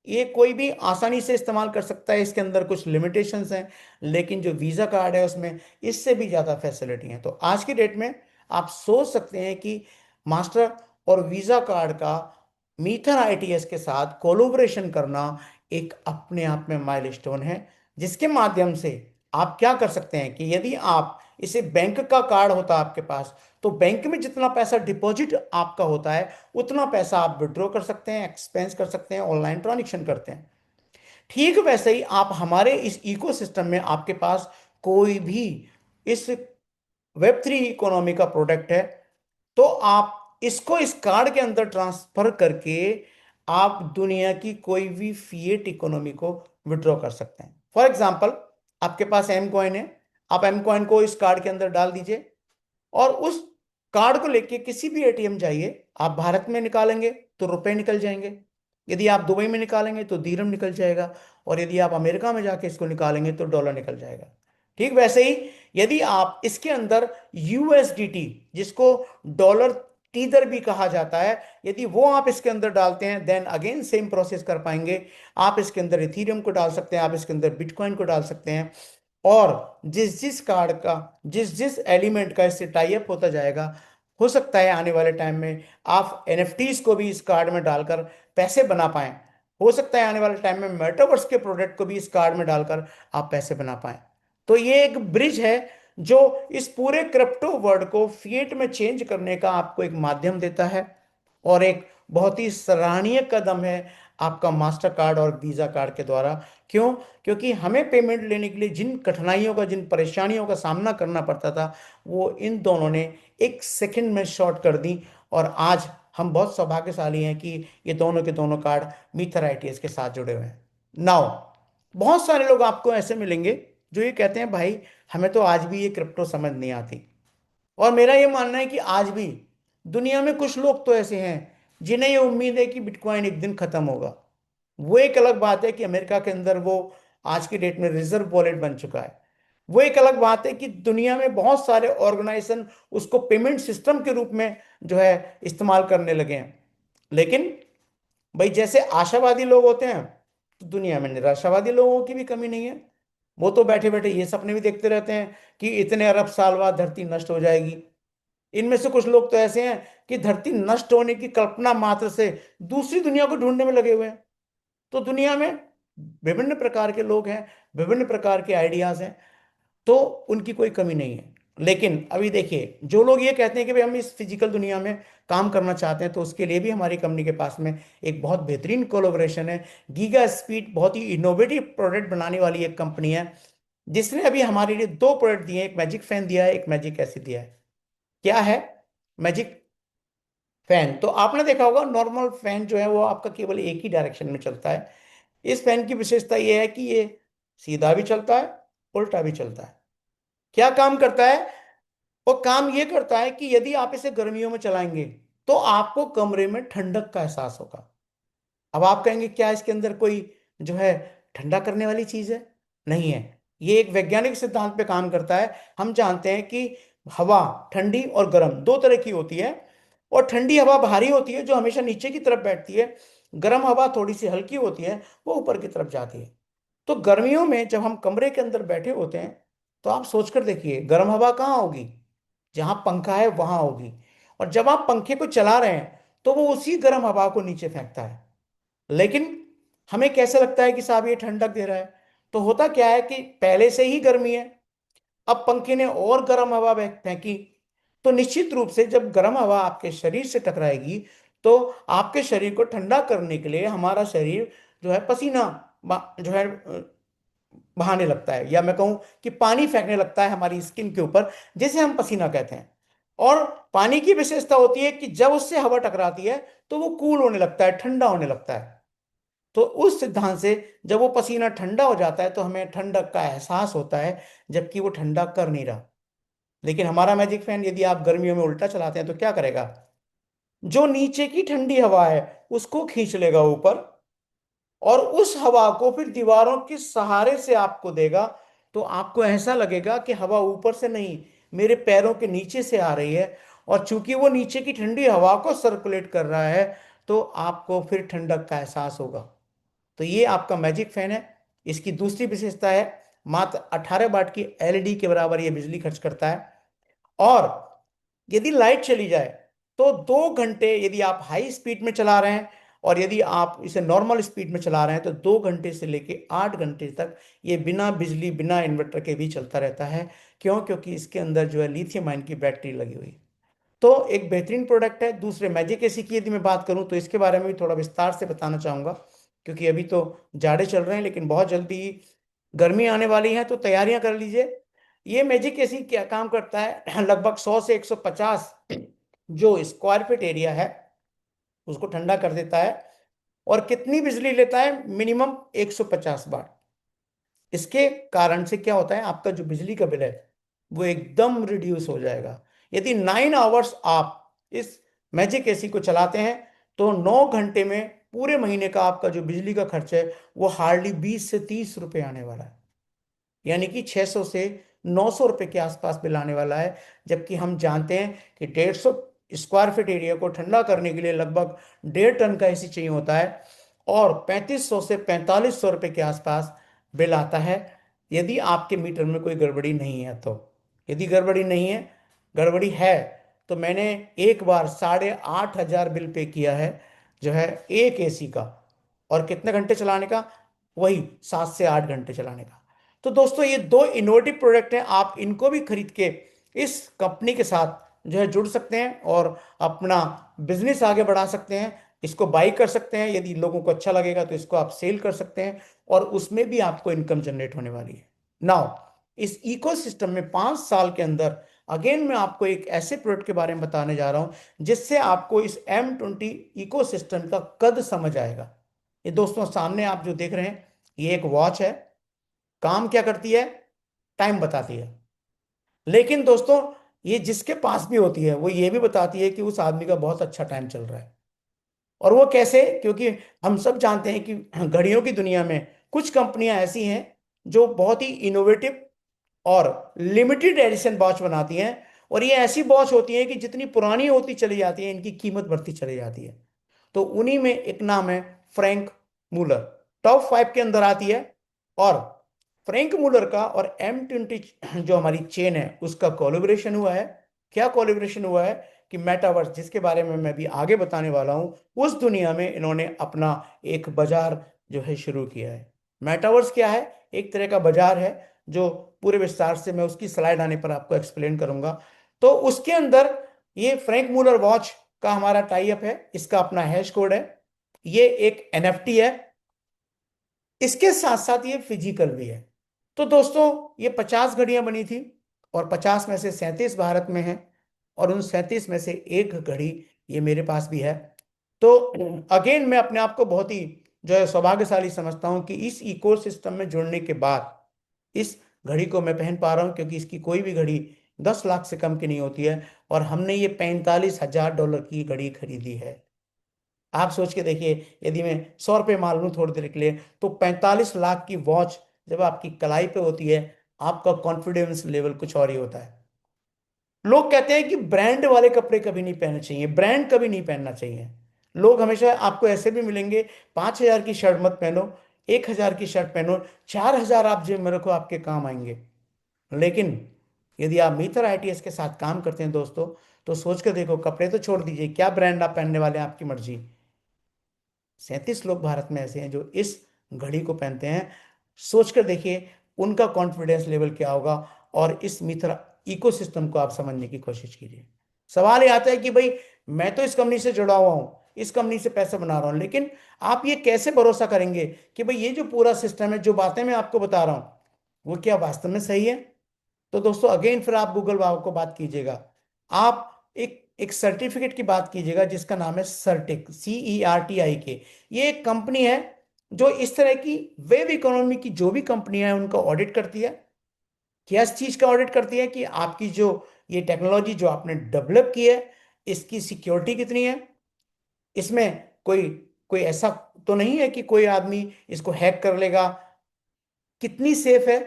Speaker 1: ये कोई भी आसानी से इस्तेमाल कर सकता है, इसके अंदर कुछ लिमिटेशंस हैं, लेकिन जो वीजा कार्ड है उसमें इससे भी ज्यादा फैसिलिटी है। तो आज की डेट में आप सोच सकते हैं कि मास्टर और वीजा कार्ड का मीथर आईटीएस के साथ कोलैबोरेशन करना एक अपने आप में माइलस्टोन है, जिसके माध्यम से आप क्या कर सकते हैं कि यदि आप इसे बैंक का कार्ड होता है आपके पास, तो बैंक में जितना पैसा डिपॉजिट आपका होता है उतना पैसा आप विड्रॉ कर सकते हैं, एक्सपेंस कर सकते हैं, ऑनलाइन ट्रांजेक्शन करते हैं। ठीक वैसे ही आप हमारे इस इकोसिस्टम में आपके पास कोई भी इस वेब 3 इकोनॉमी का प्रोडक्ट है, तो आप इसको इस कार्ड के अंदर ट्रांसफर करके आप दुनिया की कोई भी फिएट इकोनॉमी को विड्रॉ कर सकते हैं। फॉर एग्जांपल, आपके पास एम कॉइन है, आप एम कॉइन को इस कार्ड के अंदर डाल दीजिए, और उस कार्ड को लेके किसी भी एटीएम जाइए। आप भारत में निकालेंगे तो रुपए निकल जाएंगे, यदि आप दुबई में निकालेंगे तो दीरम निकल जाएगा, और यदि आप अमेरिका में जाके इसको निकालेंगे तो डॉलर निकल जाएगा। ठीक वैसे ही यदि आप इसके अंदर यूएसडीटी, जिसको डॉलर टीदर भी कहा जाता है, यदि वो आप इसके अंदर डालते हैं, देन अगेन सेम प्रोसेस कर पाएंगे। आप इसके अंदर इथीरियम को डाल सकते हैं, आप इसके अंदर बिटकॉइन को डाल सकते हैं, और जिस जिस कार्ड का, जिस जिस एलिमेंट का इससे टाई अप होता जाएगा, हो सकता है आने वाले टाइम में आप एनएफटीज को भी इस कार्ड में डालकर पैसे बना पाएं। हो सकता है आने वाले टाइम में मेटावर्स के प्रोडक्ट को भी इस कार्ड में डालकर आप पैसे बना पाएं। तो ये एक ब्रिज है जो इस पूरे क्रिप्टो वर्ल्ड को फिएट में चेंज करने का आपको एक माध्यम देता है, और एक बहुत ही सराहनीय कदम है आपका मास्टर कार्ड और वीजा कार्ड के द्वारा। क्यों, क्योंकि हमें पेमेंट लेने के लिए जिन कठिनाइयों का, जिन परेशानियों का सामना करना पड़ता था, वो इन दोनों ने एक सेकंड में शॉर्ट कर दी। और आज हम बहुत सौभाग्यशाली हैं कि ये दोनों के दोनों कार्ड मीथर आईटीएस के साथ जुड़े हुए हैं। नाउ बहुत सारे लोग आपको ऐसे मिलेंगे जो ये कहते हैं भाई हमें तो आज भी ये क्रिप्टो समझ नहीं आती। और मेरा ये मानना है कि आज भी दुनिया में कुछ लोग तो ऐसे हैं जिन्हें ये उम्मीद है कि बिटकॉइन एक दिन खत्म होगा। वो एक अलग बात है कि अमेरिका के अंदर वो आज की डेट में रिजर्व वॉलेट बन चुका है। वो एक अलग बात है कि दुनिया में बहुत सारे ऑर्गेनाइजेशन उसको पेमेंट सिस्टम के रूप में जो है इस्तेमाल करने लगे हैं। लेकिन भाई जैसे आशावादी लोग होते हैं, तो दुनिया में निराशावादी लोगों की भी कमी नहीं है। वो तो बैठे बैठे ये सपने भी देखते रहते हैं कि इतने अरब साल बाद धरती नष्ट हो जाएगी। इनमें से कुछ लोग तो ऐसे हैं कि धरती नष्ट होने की कल्पना मात्र से दूसरी दुनिया को ढूंढने में लगे हुए हैं। तो दुनिया में विभिन्न प्रकार के लोग हैं, विभिन्न प्रकार के आइडियाज हैं, तो उनकी कोई कमी नहीं है। लेकिन अभी देखिए, जो लोग ये कहते हैं कि भाई हम इस फिजिकल दुनिया में काम करना चाहते हैं, तो उसके लिए भी हमारी कंपनी के पास में एक बहुत बेहतरीन कोलोब्रेशन है। गीगा स्पीड बहुत ही इनोवेटिव प्रोडक्ट बनाने वाली एक कंपनी है, जिसने अभी हमारे लिए दो प्रोडक्ट दिए हैं। एक मैजिक फैन दिया है, एक मैजिक एसिड दिया है। क्या है मैजिक फैन? तो आपने देखा होगा, नॉर्मल फैन जो है वो आपका केवल एक ही डायरेक्शन में चलता है। इस फैन की विशेषता ये है कि ये सीधा भी चलता है, उल्टा भी चलता है। क्या काम करता है? वो काम ये करता है कि यदि आप इसे गर्मियों में चलाएंगे तो आपको कमरे में ठंडक का एहसास होगा। अब आप कहेंगे क्या इसके अंदर कोई जो है ठंडा करने वाली चीज है? नहीं है। ये एक वैज्ञानिक सिद्धांत पे काम करता है। हम जानते हैं कि हवा ठंडी और गर्म दो तरह की होती है। और ठंडी हवा भारी होती है जो हमेशा नीचे की तरफ बैठती है। गर्म हवा थोड़ी सी हल्की होती है, वो ऊपर की तरफ जाती है। तो गर्मियों में जब हम कमरे के अंदर बैठे होते हैं, तो आप सोचकर देखिए गर्म हवा कहाँ होगी? जहां पंखा है वहां होगी। और जब आप पंखे को चला रहे हैं तो वो उसी गर्म हवा को नीचे फेंकता है। लेकिन हमें कैसे लगता है कि साहब ये ठंडक दे रहा है? तो होता क्या है कि पहले से ही गर्मी है, अब पंखे ने और गर्म हवा फेंकी। तो निश्चित रूप से जब गर्म हवा आपके शरीर से टकराएगी, तो आपके शरीर को ठंडा करने के लिए हमारा शरीर जो है पसीना जो है बहाने लगता है, या मैं कहूं कि पानी फेंकने लगता है हमारी स्किन के ऊपर, जिसे हम पसीना कहते हैं। और पानी की विशेषता होती है कि जब उससे हवा टकराती है तो वो कूल होने लगता है, ठंडा होने लगता है। तो उस सिद्धांत से जब वो पसीना ठंडा हो जाता है तो हमें ठंडक का एहसास होता है, जबकि वो ठंडा कर नहीं रहा। लेकिन हमारा मैजिक फैन यदि आप गर्मियों में उल्टा चलाते हैं तो क्या करेगा? जो नीचे की ठंडी हवा है उसको खींच लेगा ऊपर, और उस हवा को फिर दीवारों के सहारे से आपको देगा। तो आपको ऐसा लगेगा कि हवा ऊपर से नहीं, मेरे पैरों के नीचे से आ रही है। और चूंकि वो नीचे की ठंडी हवा को सर्कुलेट कर रहा है, तो आपको फिर ठंडक का एहसास होगा। तो ये आपका मैजिक फैन है। इसकी दूसरी विशेषता है, मात्र 18 वाट की एलईडी के बराबर ये बिजली खर्च करता है। और यदि लाइट चली जाए तो 2 घंटे, यदि आप हाई स्पीड में चला रहे हैं और यदि आप इसे नॉर्मल स्पीड में चला रहे हैं, तो 2 घंटे से लेके 8 घंटे तक ये बिना बिजली बिना इन्वर्टर के भी चलता रहता है। क्यों? क्योंकि इसके अंदर जो है लिथियम आयन की बैटरी लगी हुई है। तो एक बेहतरीन प्रोडक्ट है। दूसरे मैजिक एसी की यदि मैं बात करूं तो इसके बारे में भी थोड़ा विस्तार से बताना चाहूंगा, क्योंकि अभी तो जाड़े चल रहे हैं, लेकिन बहुत जल्दी गर्मी आने वाली है, तो तैयारियां कर लीजिए। ये मैजिक एसी क्या काम करता है? लगभग 100 से 150 जो स्क्वायर फीट एरिया है उसको ठंडा कर देता है। और कितनी बिजली लेता है? मिनिमम 150 वाट। इसके कारण से क्या होता है, आपका जो बिजली का बिल है वो एकदम रिड्यूस हो जाएगा। यदि 9 आवर्स आप इस मैजिक एसी को चलाते हैं, तो 9 घंटे में पूरे महीने का आपका जो बिजली का खर्च है वो हार्डली 20 से 30 रुपए आने वाला है। यानी कि 600 से 900 रुपए के आसपास बिल आने वाला है। जबकि हम जानते हैं कि 150 स्क्वायर फीट एरिया को ठंडा करने के लिए लगभग 1.5 टन का एसी चाहिए होता है। और 3500 से 4500 रुपए के आसपास बिल आता है, यदि आपके मीटर में कोई गड़बड़ी नहीं है तो। यदि गड़बड़ी नहीं है, गड़बड़ी है, तो मैंने एक बार 8,500 बिल पे किया है, जो है एक एसी का। और कितने घंटे चलाने का? वही 7 से 8 घंटे चलाने का। तो दोस्तों, ये दो इनोवेटिव प्रोडक्ट हैं, आप इनको भी खरीद के इस कंपनी के साथ जो है जुड़ सकते हैं और अपना बिजनेस आगे बढ़ा सकते हैं। इसको बाई कर सकते हैं, यदि लोगों को अच्छा लगेगा तो इसको आप सेल कर सकते हैं, और उसमें भी आपको इनकम जनरेट होने वाली है। नाउ, इस इकोसिस्टम में 5 साल के अंदर अगेन मैं आपको एक ऐसे प्रोडक्ट के बारे में बताने जा रहा हूं जिससे आपको इस M20 इकोसिस्टम का कद समझ आएगा। ये दोस्तों सामने आप जो देख रहे हैं, ये एक वॉच है। काम क्या करती है? टाइम बताती है। लेकिन दोस्तों, ये जिसके पास भी होती है वो ये भी बताती है कि उस आदमी का बहुत अच्छा टाइम चल रहा है। और वो कैसे? क्योंकि हम सब जानते हैं कि घड़ियों की दुनिया में कुछ कंपनियां ऐसी हैं जो बहुत ही इनोवेटिव और लिमिटेड एडिशन वॉच बनाती हैं। और ये ऐसी वॉच होती हैं कि जितनी पुरानी होती चली जाती है इनकी कीमत बढ़ती चली जाती है। तो उन्हीं में एक नाम है फ्रैंक मूलर, टॉप 5 के अंदर आती है। और फ्रैंक मूलर का और M20 जो हमारी चेन है उसका कोलैबोरेशन हुआ है। क्या कोलैबोरेशन हुआ है? कि मेटावर्स, जिसके बारे में मैं भी आगे बताने वाला हूं, उस दुनिया में इन्होंने अपना एक बाजार जो है शुरू किया है। मेटावर्स क्या है? एक तरह का बाजार है जो पूरे विस्तार से मैं उसकी स्लाइड आने पर आपको एक्सप्लेन करूंगा। तो उसके अंदर ये फ्रैंक मूलर वॉच का हमारा टाई अप है, इसका अपना हैश कोड है, ये एक NFT है, इसके साथ साथ ये फिजिकल भी है। तो दोस्तों, ये 50 घड़ियां बनी थी और 50 में से 37 भारत में है, और उन 37 में से एक घड़ी ये मेरे पास भी है। तो अगेन मैं अपने आप को बहुत ही जो है सौभाग्यशाली समझता हूं कि इस इकोसिस्टम में जुड़ने के बाद इस घड़ी को मैं पहन पा रहा हूं, क्योंकि इसकी कोई भी घड़ी 10 लाख से कम की नहीं होती है। और हमने ये $45,000 की घड़ी खरीदी है। आप सोच के देखिए, यदि मैं 100 रुपये मान लूँ थोड़ी देर के लिए, तो 45 लाख की वॉच जब आपकी कलाई पे होती है, आपका कॉन्फिडेंस लेवल कुछ और ही होता है। लोग कहते हैं कि ब्रांड वाले कपड़े कभी नहीं पहनने चाहिए, ब्रांड कभी नहीं पहनना चाहिए। लोग हमेशा आपको ऐसे भी मिलेंगे, 5,000 की शर्ट मत पहनो, 1,000 की शर्ट पहनो, 4,000 आप जेब में रखो, आपके काम आएंगे। लेकिन यदि आप मीटर ITS के साथ काम करते हैं दोस्तों, तो सोच कर देखो, कपड़े तो छोड़ दीजिए, क्या ब्रांड आप पहनने वाले हैं आपकी मर्जी। 37 लोग भारत में ऐसे हैं जो इस घड़ी को पहनते हैं। सोचकर देखिए उनका कॉन्फिडेंस लेवल क्या होगा। और इस मिथर इकोसिस्टम को आप समझने की कोशिश कीजिए। सवाल ये आता है कि भाई, मैं तो इस कंपनी से जुड़ा हुआ हूं, इस कंपनी से पैसा बना रहा हूं, लेकिन आप ये कैसे भरोसा करेंगे कि भाई ये जो पूरा सिस्टम है, जो बातें मैं आपको बता रहा हूं, वो क्या वास्तव में सही है? तो दोस्तों अगेन फिर आप गूगल बाबा को बात कीजिएगा। आप एक एक सर्टिफिकेट की बात कीजिएगा जिसका नाम है सर्टिक, CERTIK। ये एक कंपनी है जो इस तरह की वेब इकोनॉमी की जो भी कंपनियां हैं उनका ऑडिट करती है। क्या इस चीज का ऑडिट करती है? कि आपकी जो ये टेक्नोलॉजी जो आपने डेवलप की है, इसकी सिक्योरिटी कितनी है, इसमें कोई कोई ऐसा तो नहीं है कि कोई आदमी इसको हैक कर लेगा, कितनी सेफ है,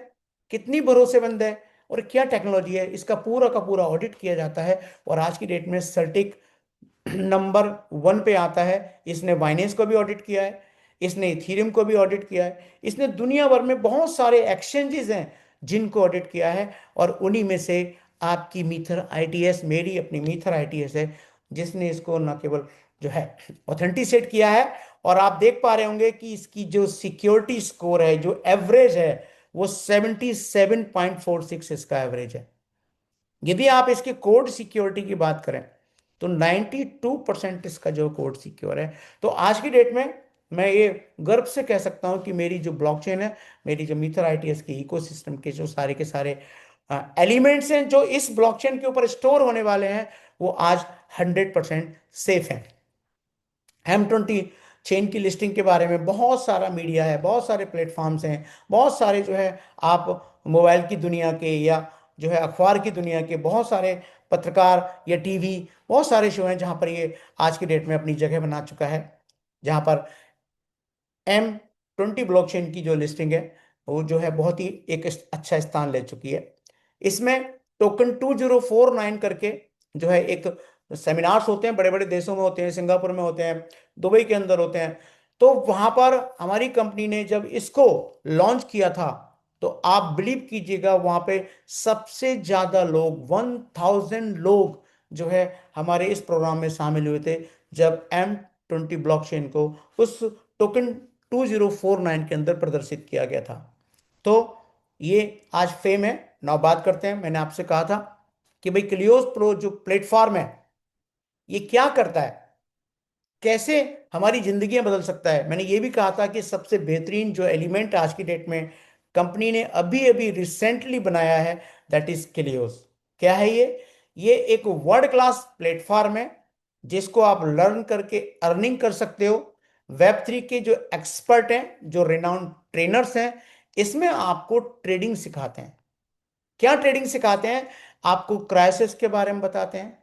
Speaker 1: कितनी भरोसेमंद है, और क्या टेक्नोलॉजी है, इसका पूरा का पूरा ऑडिट किया जाता है। और आज की डेट में सर्टिक नंबर 1 पे आता है। इसने बाइनेंस को भी ऑडिट किया है, इसने इथीरियम को भी ऑडिट किया है, इसने दुनिया भर में बहुत सारे एक्सचेंजेस हैं जिनको ऑडिट किया है। और उन्हीं में से आपकी मीथर ITS, मेरी अपनी मीथर ITS है, जिसने इसको न केवल जो है ऑथेंटिसेट किया है, और आप देख पा रहे होंगे कि इसकी जो सिक्योरिटी स्कोर है, जो एवरेज है, वो 77.46 इसका एवरेज है। यदि आप इसके कोड सिक्योरिटी की बात करें, तो 92% इसका जो कोड सिक्योर है। तो आज की डेट में मैं ये गर्व से कह सकता हूं कि मेरी जो ब्लॉकचेन है, मेरी जो मीथर ITS के इकोसिस्टम के जो सारे के सारे एलिमेंट्स हैं जो इस ब्लॉकचेन के ऊपर स्टोर होने वाले हैं, वो आज 100% सेफ हैं। M20 चेन की लिस्टिंग के बारे में बहुत सारा मीडिया है, बहुत सारे प्लेटफॉर्म्स हैं, बहुत सारे जो है आप मोबाइल की दुनिया के या जो है अखबार की दुनिया के बहुत सारे पत्रकार या टीवी, बहुत सारे शो हैं जहां पर ये आज की डेट में अपनी जगह बना चुका है, जहां पर M20 ब्लॉकचेन की जो लिस्टिंग है वो जो है बहुत ही एक अच्छा स्थान ले चुकी है। इसमें टोकन 2049 करके जो है एक सेमिनार्स होते हैं, बड़े बड़े देशों में होते हैं, सिंगापुर में होते हैं, दुबई के अंदर होते हैं। तो वहां पर हमारी कंपनी ने जब इसको लॉन्च किया था, तो आप बिलीव कीजिएगा वहां पे सबसे ज्यादा लोग, 1000 लोग जो है हमारे इस प्रोग्राम में शामिल हुए थे, जब M20 ब्लॉकचेन को उस टोकन 2049 के अंदर प्रदर्शित किया गया था। तो ये आज फेम है। नाउ बात करते हैं, मैंने आपसे कहा था कि भाई क्लियोस प्रो जो प्लेटफॉर्म है, ये क्या करता है, कैसे हमारी जिंदगियां बदल सकता है। मैंने ये भी कहा था कि सबसे बेहतरीन जो एलिमेंट आज की डेट में कंपनी ने अभी अभी रिसेंटली बनाया है, दैट इज क्लियोस। क्या है ये एक वर्ल्ड क्लास प्लेटफॉर्म है जिसको आप लर्न करके अर्निंग कर सकते हो। Web3 के जो एक्सपर्ट हैं, जो रिनाउंड ट्रेनर्स हैं, इसमें आपको ट्रेडिंग सिखाते हैं। क्या ट्रेडिंग सिखाते हैं? आपको क्राइसिस के बारे में बताते हैं।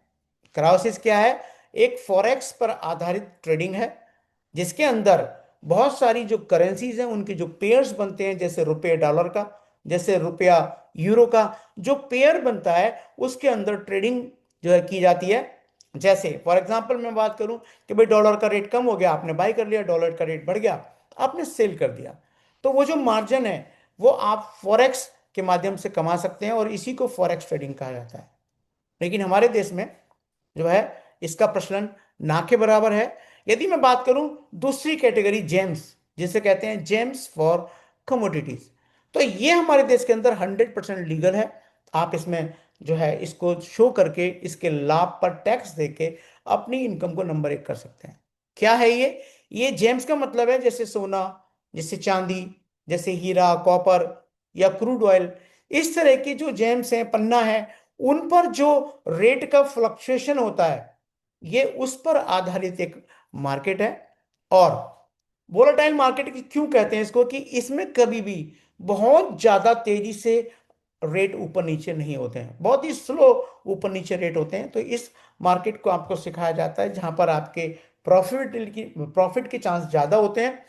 Speaker 1: क्राइसिस क्या है? एक फॉरेक्स पर आधारित ट्रेडिंग है, जिसके अंदर बहुत सारी जो करेंसीज हैं उनके जो पेयर्स बनते हैं, जैसे रुपये डॉलर का, जैसे रुपया यूरो का, जो पेयर बनता है उसके अंदर ट्रेडिंग जो है की जाती है। जैसे फॉर एग्जांपल मैं बात करूं कि भाई डॉलर का रेट कम हो गया, आपने बाई कर लिया, डॉलर का रेट बढ़ गया, आपने सेल कर दिया, तो वो जो मार्जिन है वो आप फॉरेक्स के माध्यम से कमा सकते हैं, और इसी को फॉरेक्स ट्रेडिंग कहा जाता है। लेकिन हमारे देश में जो है इसका प्रचलन ना के बराबर है। यदि मैं बात करूं दूसरी कैटेगरी, जेम्स, जिसे कहते हैं जेम्स फॉर कमोडिटीज, तो ये हमारे देश के अंदर 100% लीगल है। आप इसमें जो है इसको शो करके इसके लाभ पर टैक्स देके अपनी इनकम को नंबर 1 कर सकते हैं। क्या है ये जेम्स का मतलब है जैसे सोना, जैसे चांदी, जैसे हीरा, कॉपर या क्रूड ऑयल, इस तरह के जो जेम्स हैं, पन्ना है, उन पर जो रेट का फ्लक्चुएशन होता है, ये उस पर आधारित एक मार्केट है। और वोलेटाइल मार्केट क्यों कहते हैं इसको, कि इसमें कभी भी बहुत ज्यादा तेजी से रेट ऊपर नीचे नहीं होते हैं, बहुत ही स्लो ऊपर नीचे रेट होते हैं। तो इस मार्केट को आपको सिखाया जाता है जहां पर आपके प्रॉफिट के चांस ज्यादा होते हैं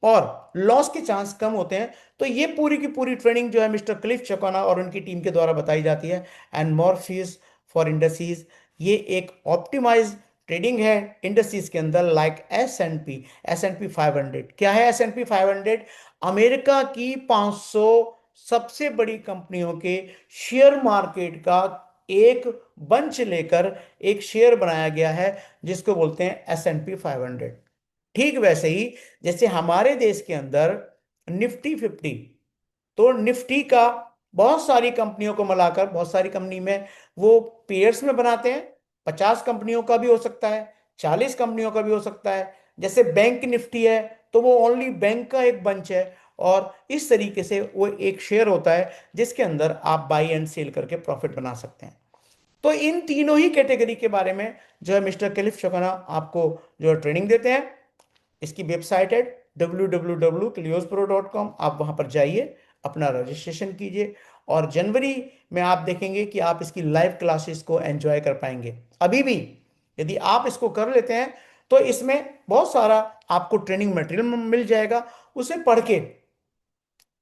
Speaker 1: और लॉस के चांस कम होते हैं। तो ये पूरी की पूरी ट्रेनिंग जो है मिस्टर क्लिफ चकोना और उनकी टीम के द्वारा बताई जाती है। एंड मॉर्फियस फॉर इंडस्ट्रीज, ये एक ऑप्टिमाइज ट्रेडिंग है इंडस्ट्रीज के अंदर, लाइक एस एंड पी 500। क्या है एस एंड पी 500? अमेरिका की 500 सबसे बड़ी कंपनियों के शेयर मार्केट का एक बंच लेकर एक शेयर बनाया गया है, जिसको बोलते हैं S&P 500। ठीक वैसे ही जैसे हमारे देश के अंदर निफ्टी 50, तो निफ्टी का बहुत सारी कंपनियों को मिलाकर, बहुत सारी कंपनी में वो पेयर्स में बनाते हैं, 50 कंपनियों का भी हो सकता है, 40 कंपनियों का भी हो सकता है। जैसे बैंक निफ्टी है तो वो ओनली बैंक का एक बंच है, और इस तरीके से वो एक शेयर होता है जिसके अंदर आप बाई एंड सेल करके प्रॉफिट बना सकते हैं। तो इन तीनों ही कैटेगरी के बारे में जो है मिस्टर कलिफ शोकना आपको जो है ट्रेनिंग देते हैं। इसकी वेबसाइट है www.cliospro.com। आप वहां पर जाइए, अपना रजिस्ट्रेशन कीजिए, और जनवरी में आप देखेंगे कि आप इसकी लाइव क्लासेस को एंजॉय कर पाएंगे। अभी भी यदि आप इसको कर लेते हैं तो इसमें बहुत सारा आपको ट्रेनिंग मटेरियल मिल जाएगा, उसे पढ़ के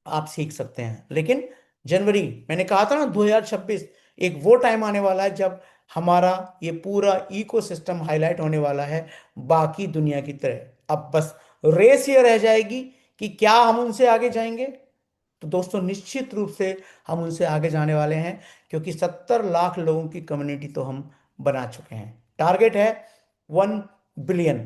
Speaker 1: आप सीख सकते हैं। लेकिन जनवरी, मैंने कहा था ना 2026, एक वो टाइम आने वाला है जब हमारा ये पूरा इकोसिस्टम हाईलाइट होने वाला है बाकी दुनिया की तरह। अब बस रेस ये रह जाएगी कि क्या हम उनसे आगे जाएंगे। तो दोस्तों निश्चित रूप से हम उनसे आगे जाने वाले हैं, क्योंकि 70 लाख लोगों की कम्युनिटी तो हम बना चुके हैं। टारगेट है 1 बिलियन।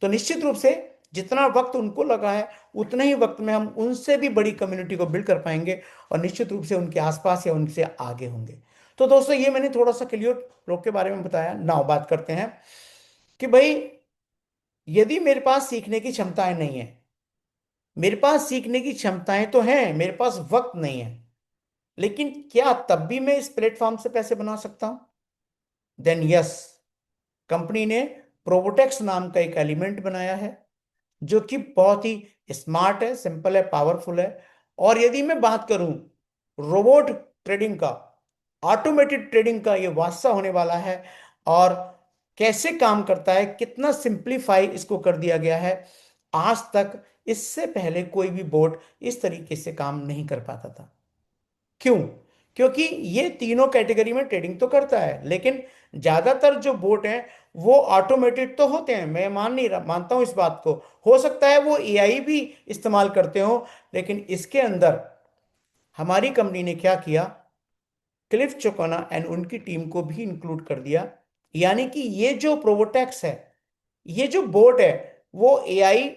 Speaker 1: तो निश्चित रूप से जितना वक्त उनको लगा है उतने ही वक्त में हम उनसे भी बड़ी कम्युनिटी को बिल्ड कर पाएंगे, और निश्चित रूप से उनके आसपास या उनसे आगे होंगे। तो दोस्तों ये मैंने थोड़ा सा क्लियर लोग के बारे में बताया। नाउ बात करते हैं कि भाई यदि मेरे पास सीखने की क्षमताएं नहीं है, मेरे पास सीखने की क्षमताएं तो हैं, मेरे पास वक्त नहीं है, लेकिन क्या तब भी मैं इस प्लेटफॉर्म से पैसे बना सकता हूं? देन यस, कंपनी ने प्रोबोटेक्स नाम का एक एलिमेंट बनाया है जो कि बहुत ही स्मार्ट है, सिंपल है, पावरफुल है। और यदि मैं बात करूं रोबोट ट्रेडिंग का, ऑटोमेटेड ट्रेडिंग का, ये वास्ता होने वाला है। और कैसे काम करता है, कितना सिंप्लीफाई इसको कर दिया गया है। आज तक इससे पहले कोई भी बोर्ड इस तरीके से काम नहीं कर पाता था। क्यों? क्योंकि ये तीनों कैटेगरी में ट्रेडिंग तो करता है, लेकिन ज्यादातर जो बोट हैं वो ऑटोमेटेड तो होते हैं। मैं मानता हूं इस बात को। हो सकता है वो एआई भी इस्तेमाल करते हो, लेकिन इसके अंदर हमारी कंपनी ने क्या किया, क्लिफ चोकोना एंड उनकी टीम को भी इंक्लूड कर दिया। यानी कि ये जो प्रोवोटेक्स है, ये जो बोट है, वो एआई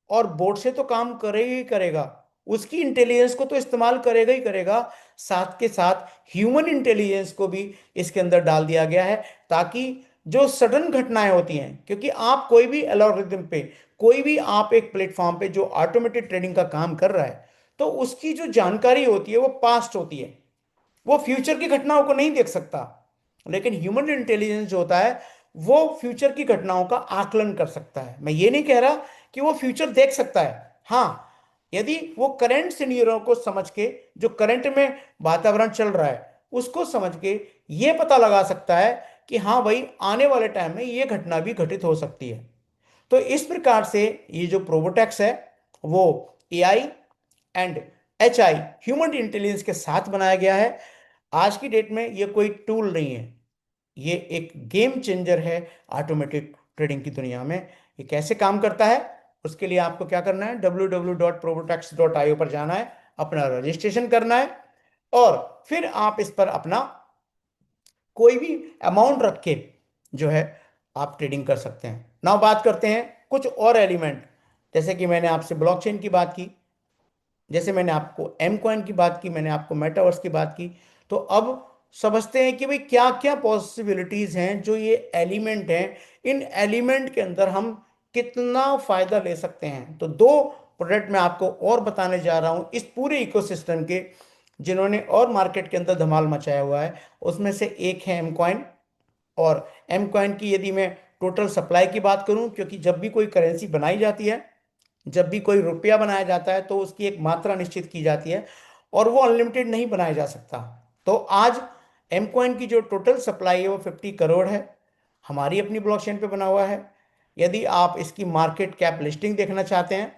Speaker 1: और बोट से तो काम करेगा ही करेगा, उसकी इंटेलिजेंस को तो इस्तेमाल करेगा ही करेगा, साथ के साथ ह्यूमन इंटेलिजेंस को भी इसके अंदर डाल दिया गया है, ताकि जो सडन घटनाएं होती हैं, क्योंकि आप कोई भी एल्गोरिथम पे, कोई भी आप एक प्लेटफॉर्म पे जो ऑटोमेटेड ट्रेडिंग का काम कर रहा है, तो उसकी जो जानकारी होती है वो पास्ट होती है, वो फ्यूचर की घटनाओं को नहीं देख सकता। लेकिन ह्यूमन इंटेलिजेंस जो होता है वो फ्यूचर की घटनाओं का आकलन कर सकता है। मैं ये नहीं कह रहा कि वो फ्यूचर देख सकता है, हाँ, यदि वो करंट सिनेरियो को समझ के, जो करंट में वातावरण चल रहा है उसको समझ के ये पता लगा सकता है कि हाँ भाई आने वाले टाइम में ये घटना भी घटित हो सकती है। तो इस प्रकार से ये जो प्रोबोटेक्स है वो AI and HI, human intelligence के साथ बनाया गया है। आज की डेट में ये कोई टूल नहीं है, ये एक गेम चेंजर है ऑटोमेटिक ट्रेडिंग की दुनिया में। ये कैसे काम करता है, उसके लिए आपको क्या करना है, www.probotex.io पर जाना है, अपना रजिस्ट्रेशन करना है, और फिर आप इस पर अपना कोई भी अमाउंट रख के जो है आप ट्रेडिंग कर सकते हैं। नाउ बात करते हैं कुछ और एलिमेंट, जैसे कि मैंने आपसे ब्लॉकचेन की बात की, जैसे मैंने आपको एम कॉइन की बात की, मैंने आपको मेटावर्स की बात की। तो अब समझते हैं कि भाई क्या क्या पॉसिबिलिटीज हैं जो ये एलिमेंट हैं, इन एलिमेंट के अंदर हम कितना फायदा ले सकते हैं। तो दो प्रोडक्ट मैं आपको और बताने जा रहा हूं इस पूरे इकोसिस्टम के, जिन्होंने और मार्केट के अंदर धमाल मचाया हुआ है। उसमें से एक है एम कॉइन। और एम कॉइन की यदि मैं टोटल सप्लाई की बात करूं, क्योंकि जब भी कोई करेंसी बनाई जाती है, जब भी कोई रुपया बनाया जाता है, तो उसकी एक मात्रा निश्चित की जाती है और वो अनलिमिटेड नहीं बनाया जा सकता। तो आज एम कॉइन की जो टोटल सप्लाई है वो 50 करोड़ है, हमारी अपनी ब्लॉकचेन पे बना हुआ है। यदि आप इसकी मार्केट कैप लिस्टिंग देखना चाहते हैं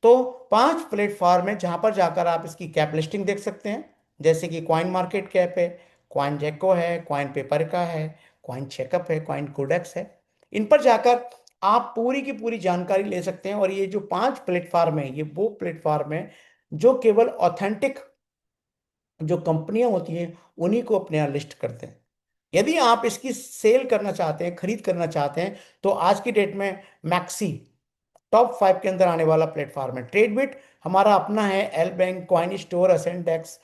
Speaker 1: तो 5 प्लेटफॉर्म है जहां पर जाकर आप इसकी कैप लिस्टिंग देख सकते हैं, जैसे कि कॉइन मार्केट कैप है, कॉइन जेको है, कॉइन पेपर का है, कॉइन चेकअप है, कॉइन कोडेक्स है। इन पर जाकर आप पूरी की पूरी जानकारी ले सकते हैं। और ये जो 5 प्लेटफॉर्म है, ये वो प्लेटफॉर्म है जो केवल ऑथेंटिक जो कंपनियां होती हैं उन्हीं को अपने यहाँ लिस्ट करते हैं। यदि आप इसकी सेल करना चाहते हैं, खरीद करना चाहते हैं, तो आज की डेट में मैक्सी टॉप 5 के अंदर आने वाला प्लेटफॉर्म है। ट्रेडबिट हमारा अपना है, एल बैंक, कॉइन स्टोर, असेंडेक्स,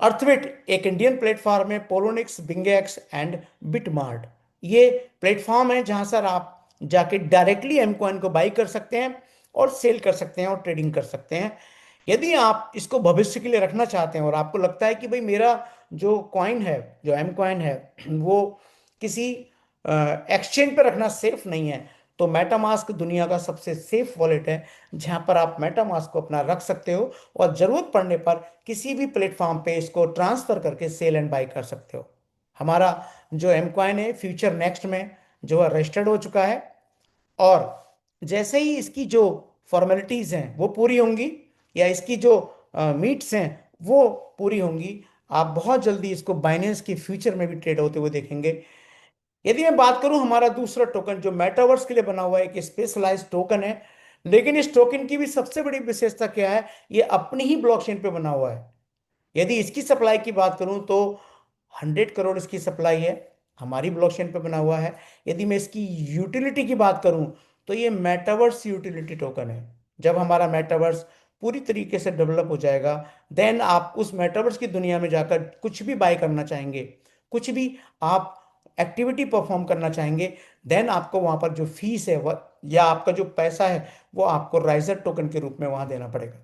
Speaker 1: अर्थविट एक इंडियन प्लेटफॉर्म है, पोलोनिक्स, बिंगेक्स एंड बिटमार्ट। ये प्लेटफॉर्म है जहां सर आप जाके डायरेक्टली एम कॉइन को बाई कर सकते हैं और सेल कर सकते हैं और ट्रेडिंग कर सकते हैं। यदि आप इसको भविष्य के लिए रखना चाहते हैं और आपको लगता है कि भाई मेरा जो कॉइन है, जो एम कॉइन है, वो किसी एक्सचेंज पर रखना सेफ नहीं है, तो मेटामास्क दुनिया का सबसे सेफ वॉलेट है जहां पर आप मेटामास्क को अपना रख सकते हो और जरूरत पड़ने पर किसी भी प्लेटफॉर्म पे इसको ट्रांसफर करके सेल एंड बाई कर सकते हो। हमारा जो एम कॉइन है फ्यूचर नेक्स्ट में जो है रजिस्टर्ड हो चुका है, और जैसे ही इसकी जो फॉर्मेलिटीज हैं वो पूरी होंगी, या इसकी जो मीट्स हैं वो पूरी होंगी, आप बहुत जल्दी इसको बाइनेंस की फ्यूचर में भी ट्रेड होते हुए देखेंगे। यदि मैं बात करूं हमारा दूसरा टोकन जो मेटावर्स के लिए बना हुआ है, एक स्पेशलाइज्ड टोकन है, लेकिन इस टोकन की भी सबसे बड़ी विशेषता क्या है, ये अपनी ही ब्लॉकचेन पे बना हुआ है। यदि इसकी सप्लाई की बात करूं तो 100 करोड़ इसकी सप्लाई है, हमारी ब्लॉकचेन पे बना हुआ है। यदि मैं इसकी यूटिलिटी की बात करूं तो ये मेटावर्स यूटिलिटी टोकन है। जब हमारा मेटावर्स पूरी तरीके से डेवलप हो जाएगा, देन आप उस मेटावर्स की दुनिया में जाकर कुछ भी बाय करना चाहेंगे, कुछ भी आप एक्टिविटी परफॉर्म करना चाहेंगे, देन आपको वहां पर जो फीस है वह या आपका जो पैसा है वो आपको राइजर टोकन के रूप में वहां देना पड़ेगा।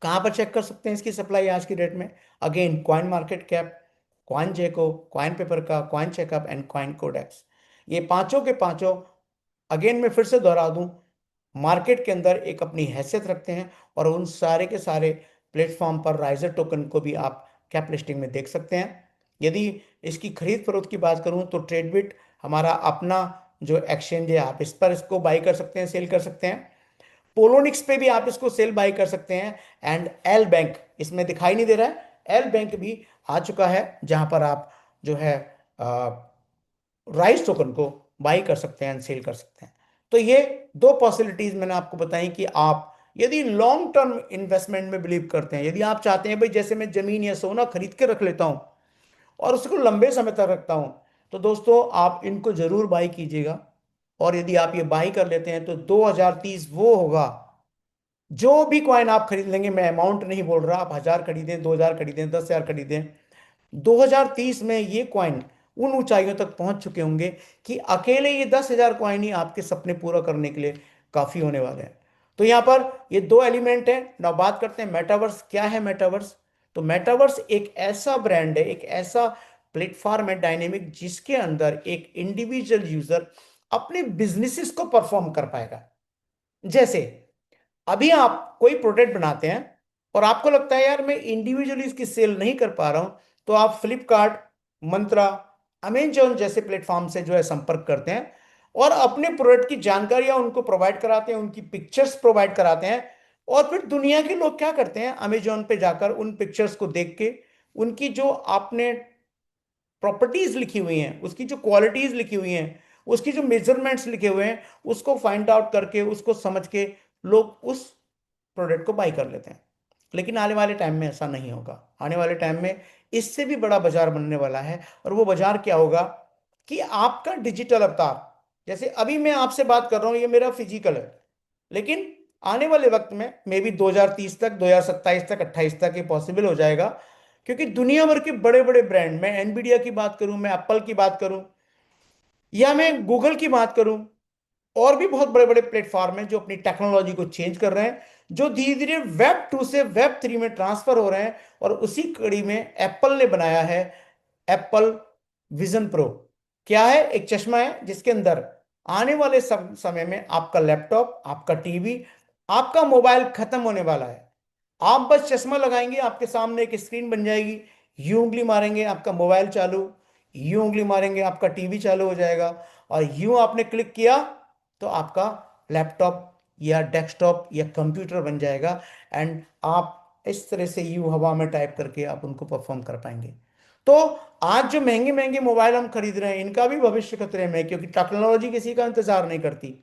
Speaker 1: कहाँ पर चेक कर सकते हैं इसकी सप्लाई आज की डेट में, again coin market cap, coin gecko, coin paper का, coin checkup and coin codex. ये पांचों के पांचों, अगेन मैं फिर से दोहरा दूं, मार्केट के अंदर एक अपनी हैसियत रखते हैं, और उन सारे के सारे प्लेटफॉर्म पर राइजर टोकन को भी आप कैप लिस्टिंग में देख सकते हैं। यदि इसकी खरीद फरोख्त की बात करूं तो ट्रेडबिट हमारा अपना जो एक्सचेंज है, आप इस पर इसको बाई कर सकते हैं, सेल कर सकते हैं। पोलोनिक्स पे भी आप इसको सेल बाई कर सकते हैं। एंड एल बैंक इसमें दिखाई नहीं दे रहा है, एल बैंक भी आ चुका है जहां पर आप जो है राइस टोकन को बाई कर सकते हैं एंड सेल कर सकते हैं। तो ये दो पॉसिबिलिटीज मैंने आपको बताई कि आप यदि लॉन्ग टर्म इन्वेस्टमेंट में बिलीव करते हैं, यदि आप चाहते हैं भाई जैसे मैं जमीन या सोना खरीद के रख लेता हूं और उसको लंबे समय तक रखता हूं, तो दोस्तों आप इनको जरूर बाई कीजिएगा। और यदि आप ये बाई कर लेते हैं तो 2030 वो होगा, जो भी कॉइन आप खरीद लेंगे, मैं अमाउंट नहीं बोल रहा, आप 1000 खरीदें, 2000 खरीदें, 10,000 खरीदें, 2030 में ये कॉइन उन ऊंचाइयों तक पहुंच चुके होंगे कि अकेले ये 10,000 कॉइन ही आपके सपने पूरा करने के लिए काफी होने वाले हैं। तो यहां पर ये दो एलिमेंट हैं। ना बात करते हैं मेटावर्स। क्या है मेटावर्स? तो मेटावर्स एक ऐसा ब्रांड है, एक ऐसा प्लेटफॉर्म है डायनेमिक, जिसके अंदर एक इंडिविजुअल यूजर अपने बिजनेसेस को परफॉर्म कर पाएगा। जैसे अभी आप कोई प्रोडक्ट बनाते हैं और आपको लगता है यार मैं इंडिविजुअली इसकी सेल नहीं कर पा रहा हूं, तो आप फ्लिपकार्ट, मंत्रा, अमेजोन जैसे प्लेटफॉर्म से जो है संपर्क करते हैं और अपने प्रोडक्ट की जानकारियां उनको प्रोवाइड कराते हैं, उनकी पिक्चर्स प्रोवाइड कराते हैं। और फिर दुनिया के लोग क्या करते हैं, अमेजोन पे जाकर उन पिक्चर्स को देख के उनकी जो आपने प्रॉपर्टीज लिखी हुई हैं, उसकी जो क्वालिटीज लिखी हुई हैं, उसकी जो मेजरमेंट्स लिखे हुए हैं, उसको फाइंड आउट करके उसको समझ के लोग उस प्रोडक्ट को बाई कर लेते हैं। लेकिन आने वाले टाइम में ऐसा नहीं होगा। आने वाले टाइम में इससे भी बड़ा बाजार बनने वाला है। और वो बाजार क्या होगा कि आपका डिजिटल अवतार, जैसे अभी मैं आपसे बात कर रहा हूं, ये मेरा फिजिकल है, लेकिन आने वाले वक्त में मे बी 2030 तक, 2027 तक, 28 तक ये पॉसिबल हो जाएगा। क्योंकि दुनिया भर के बड़े बड़े ब्रांड, मैं एनवीडिया की बात करूं, मैं एप्पल की बात करूं, या मैं गूगल की बात करूं, और भी बहुत बड़े बड़े प्लेटफॉर्म हैं जो अपनी टेक्नोलॉजी को चेंज कर रहे हैं, जो धीरे धीरे वेब 2 से वेब 3 में ट्रांसफर हो रहे हैं। और उसी कड़ी में एप्पल ने बनाया है एप्पल विजन प्रो। क्या है? एक चश्मा है जिसके अंदर आने वाले समय में आपका लैपटॉप, आपका टीवी, आपका मोबाइल खत्म होने वाला है। आप बस चश्मा लगाएंगे, आपके सामने एक स्क्रीन बन जाएगी, यूं उंगली मारेंगे आपका मोबाइल चालू, यूं उंगली मारेंगे आपका टीवी चालू हो जाएगा, और यूं आपने क्लिक किया तो आपका लैपटॉप या डेस्कटॉप या कंप्यूटर बन जाएगा। एंड आप इस तरह से यूं हवा में टाइप करके आप उनको परफॉर्म कर पाएंगे। तो आज जो महंगे महंगे मोबाइल हम खरीद रहे हैं, इनका भी भविष्य खतरे में है, क्योंकि टेक्नोलॉजी किसी का इंतजार नहीं करती।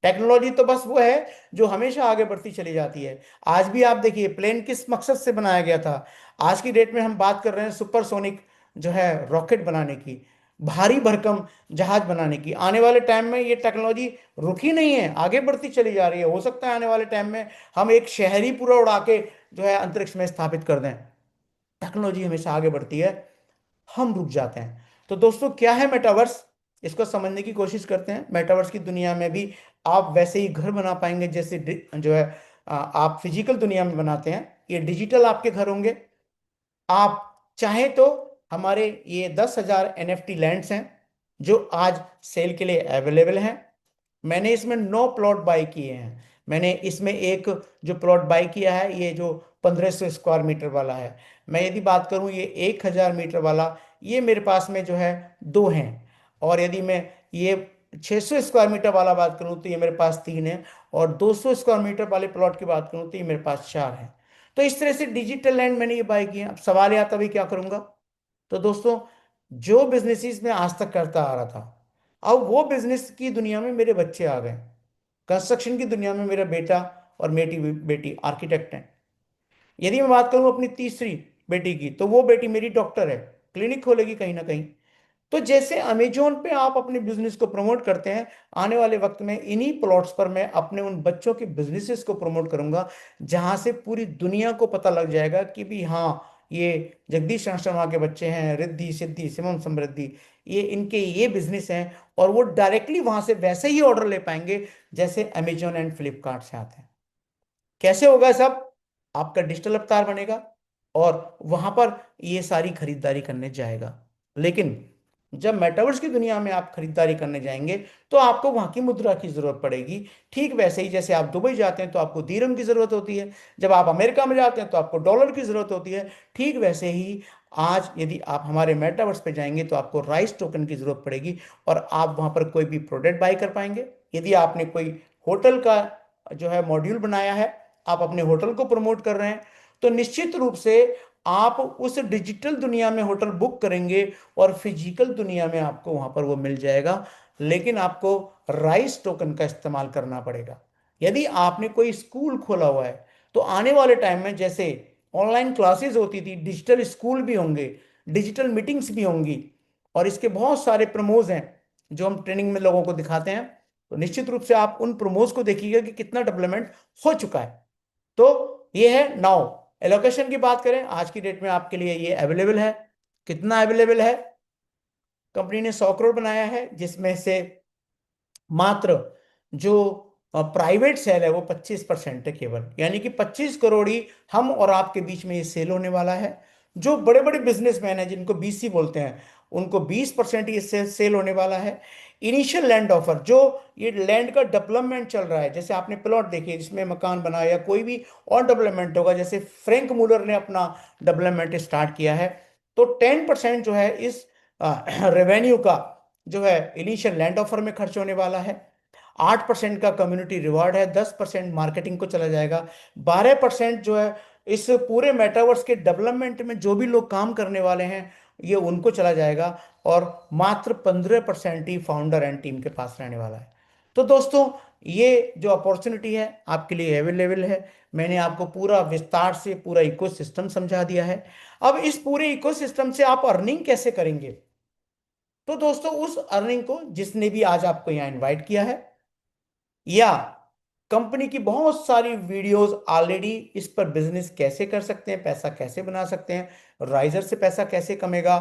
Speaker 1: टेक्नोलॉजी तो बस वो है जो हमेशा आगे बढ़ती चली जाती है। आज भी आप देखिए, प्लेन किस मकसद से बनाया गया था। आज की डेट में हम बात कर रहे हैं सुपरसोनिक जो है रॉकेट बनाने की, भारी भरकम जहाज बनाने की। आने वाले टाइम में ये टेक्नोलॉजी रुकी नहीं है, आगे बढ़ती चली जा रही है। हो सकता है आने वाले टाइम में हम एक शहर ही पूरा उड़ा के जो है अंतरिक्ष में स्थापित कर दें। टेक्नोलॉजी हमेशा आगे बढ़ती है, हम रुक जाते हैं। तो दोस्तों, क्या है मेटावर्स, इसको समझने की कोशिश करते हैं। मेटावर्स की दुनिया में भी आप वैसे ही घर बना पाएंगे जैसे जो है आप फिजिकल दुनिया में बनाते हैं। ये डिजिटल आपके घर होंगे। आप चाहें तो हमारे ये 10,000 NFT लैंड्स हैं जो आज सेल के लिए अवेलेबल हैं। मैंने इसमें 9 प्लॉट बाई किए हैं। मैंने इसमें एक जो प्लॉट बाई किया है, ये जो 1500 स्क्वायर मीटर वाला है। मैं यदि बात करूं ये 1000 मीटर वाला, ये मेरे पास में जो है दो हैं। और यदि मैं ये 600 स्क्वायर मीटर वाला बात करूं तो ये मेरे पास तीन है। और 200 स्क्वायर मीटर वाले प्लॉट की बात करूं तो ये मेरे पास चार है। तो इस तरह से डिजिटल लैंड मैंने ये बाई किया। अब सवाल आता भी क्या करूंगा। तो दोस्तों, जो बिजनेसेस मैं आज तक करता आ रहा था, अब वो बिजनेस की दुनिया में मेरे बच्चे आ गए। कंस्ट्रक्शन की दुनिया में मेरा बेटा और मेरी बेटी आर्किटेक्ट हैं। यदि मैं बात करूं अपनी तीसरी बेटी की, तो वो बेटी मेरी डॉक्टर है, क्लिनिक खोलेगी कहीं ना कहीं। तो जैसे अमेजोन पे आप अपने बिजनेस को प्रमोट करते हैं, आने वाले वक्त में इन्हीं प्लॉट्स पर मैं अपने उन बच्चों के बिजनेसेस को प्रमोट करूंगा, जहां से पूरी दुनिया को पता लग जाएगा कि भी हाँ, ये जगदीश शर्मा के बच्चे हैं, रिद्धि सिद्धि शिवम समृद्धि, ये इनके ये बिजनेस हैं। और वो डायरेक्टली वहां से वैसे ही ऑर्डर ले पाएंगे जैसे अमेजोन एंड फ्लिपकार्ट से आते हैं। कैसे होगा सब? आपका डिजिटल अवतार बनेगा और वहां पर ये सारी खरीदारी करने जाएगा। लेकिन जब मेटावर्स की दुनिया में आप खरीदारी करने जाएंगे तो आपको वहां की मुद्रा की जरूरत पड़ेगी। ठीक वैसे ही जैसे आप दुबई जाते हैं तो आपको दीरहम की जरूरत होती है, जब आप अमेरिका में जाते हैं तो आपको डॉलर की जरूरत होती है। ठीक वैसे ही आज यदि आप हमारे मेटावर्स पे जाएंगे तो आपको राइस टोकन की जरूरत पड़ेगी, और आप वहां पर कोई भी प्रोडक्ट बाय कर पाएंगे। यदि आपने कोई होटल का जो है मॉड्यूल बनाया है, आप अपने होटल को प्रमोट कर रहे हैं, तो निश्चित रूप से आप उस डिजिटल दुनिया में होटल बुक करेंगे और फिजिकल दुनिया में आपको वहां पर वो मिल जाएगा। लेकिन आपको राइस टोकन का इस्तेमाल करना पड़ेगा। यदि आपने कोई स्कूल खोला हुआ है, तो आने वाले टाइम में जैसे ऑनलाइन क्लासेस होती थी, डिजिटल स्कूल भी होंगे, डिजिटल मीटिंग्स भी होंगी, और इसके बहुत सारे प्रमोज हैं जो हम ट्रेनिंग में लोगों को दिखाते हैं। तो निश्चित रूप से आप उन प्रमोज को देखिएगा कि कितना डेवलपमेंट हो चुका है। तो ये है नाउ। एलोकेशन की बात करें, आज की डेट में आपके लिए ये अवेलेबल है। कितना अवेलेबल है? कंपनी ने 100 करोड़ बनाया है, जिसमें से मात्र जो प्राइवेट सेल है वो 25% है केवल। यानी कि 25 करोड़ ही हम और आपके बीच में ये सेल होने वाला है। जो बड़े बड़े बिजनेसमैन हैं जिनको बीसी बोलते हैं, उनको 20% ये सेल होने वाला है। इनिशियल लैंड ऑफर, जो ये लैंड का डेवलपमेंट चल रहा है, जैसे आपने प्लॉट देखिए जिसमें मकान बना या कोई भी और डेवलपमेंट होगा, जैसे फ्रैंक मूलर ने अपना डेवलपमेंट स्टार्ट किया है, तो 10% जो है इस रेवेन्यू का जो है इनिशियल लैंड ऑफर में खर्च होने वाला है। 8% का कम्युनिटी रिवॉर्ड है, 10% मार्केटिंग को चला जाएगा, 12% जो है इस पूरे मेटावर्स के डेवलपमेंट में जो भी लोग काम करने वाले हैं ये उनको चला जाएगा, और मात्र 15% ही फाउंडर एंड टीम के पास रहने वाला है। तो दोस्तों, ये जो अपॉर्चुनिटी है आपके लिए अवेलेबल है। मैंने आपको पूरा विस्तार से पूरा इकोसिस्टम समझा दिया है। अब इस पूरे इकोसिस्टम से आप अर्निंग कैसे करेंगे? तो दोस्तों, उस अर्निंग को जिसने भी आज आपको यहाँ इनवाइट किया है, या कंपनी की बहुत सारी वीडियोस ऑलरेडी इस पर बिजनेस कैसे कर सकते हैं, पैसा कैसे बना सकते हैं, राइजर से पैसा कैसे कमेगा,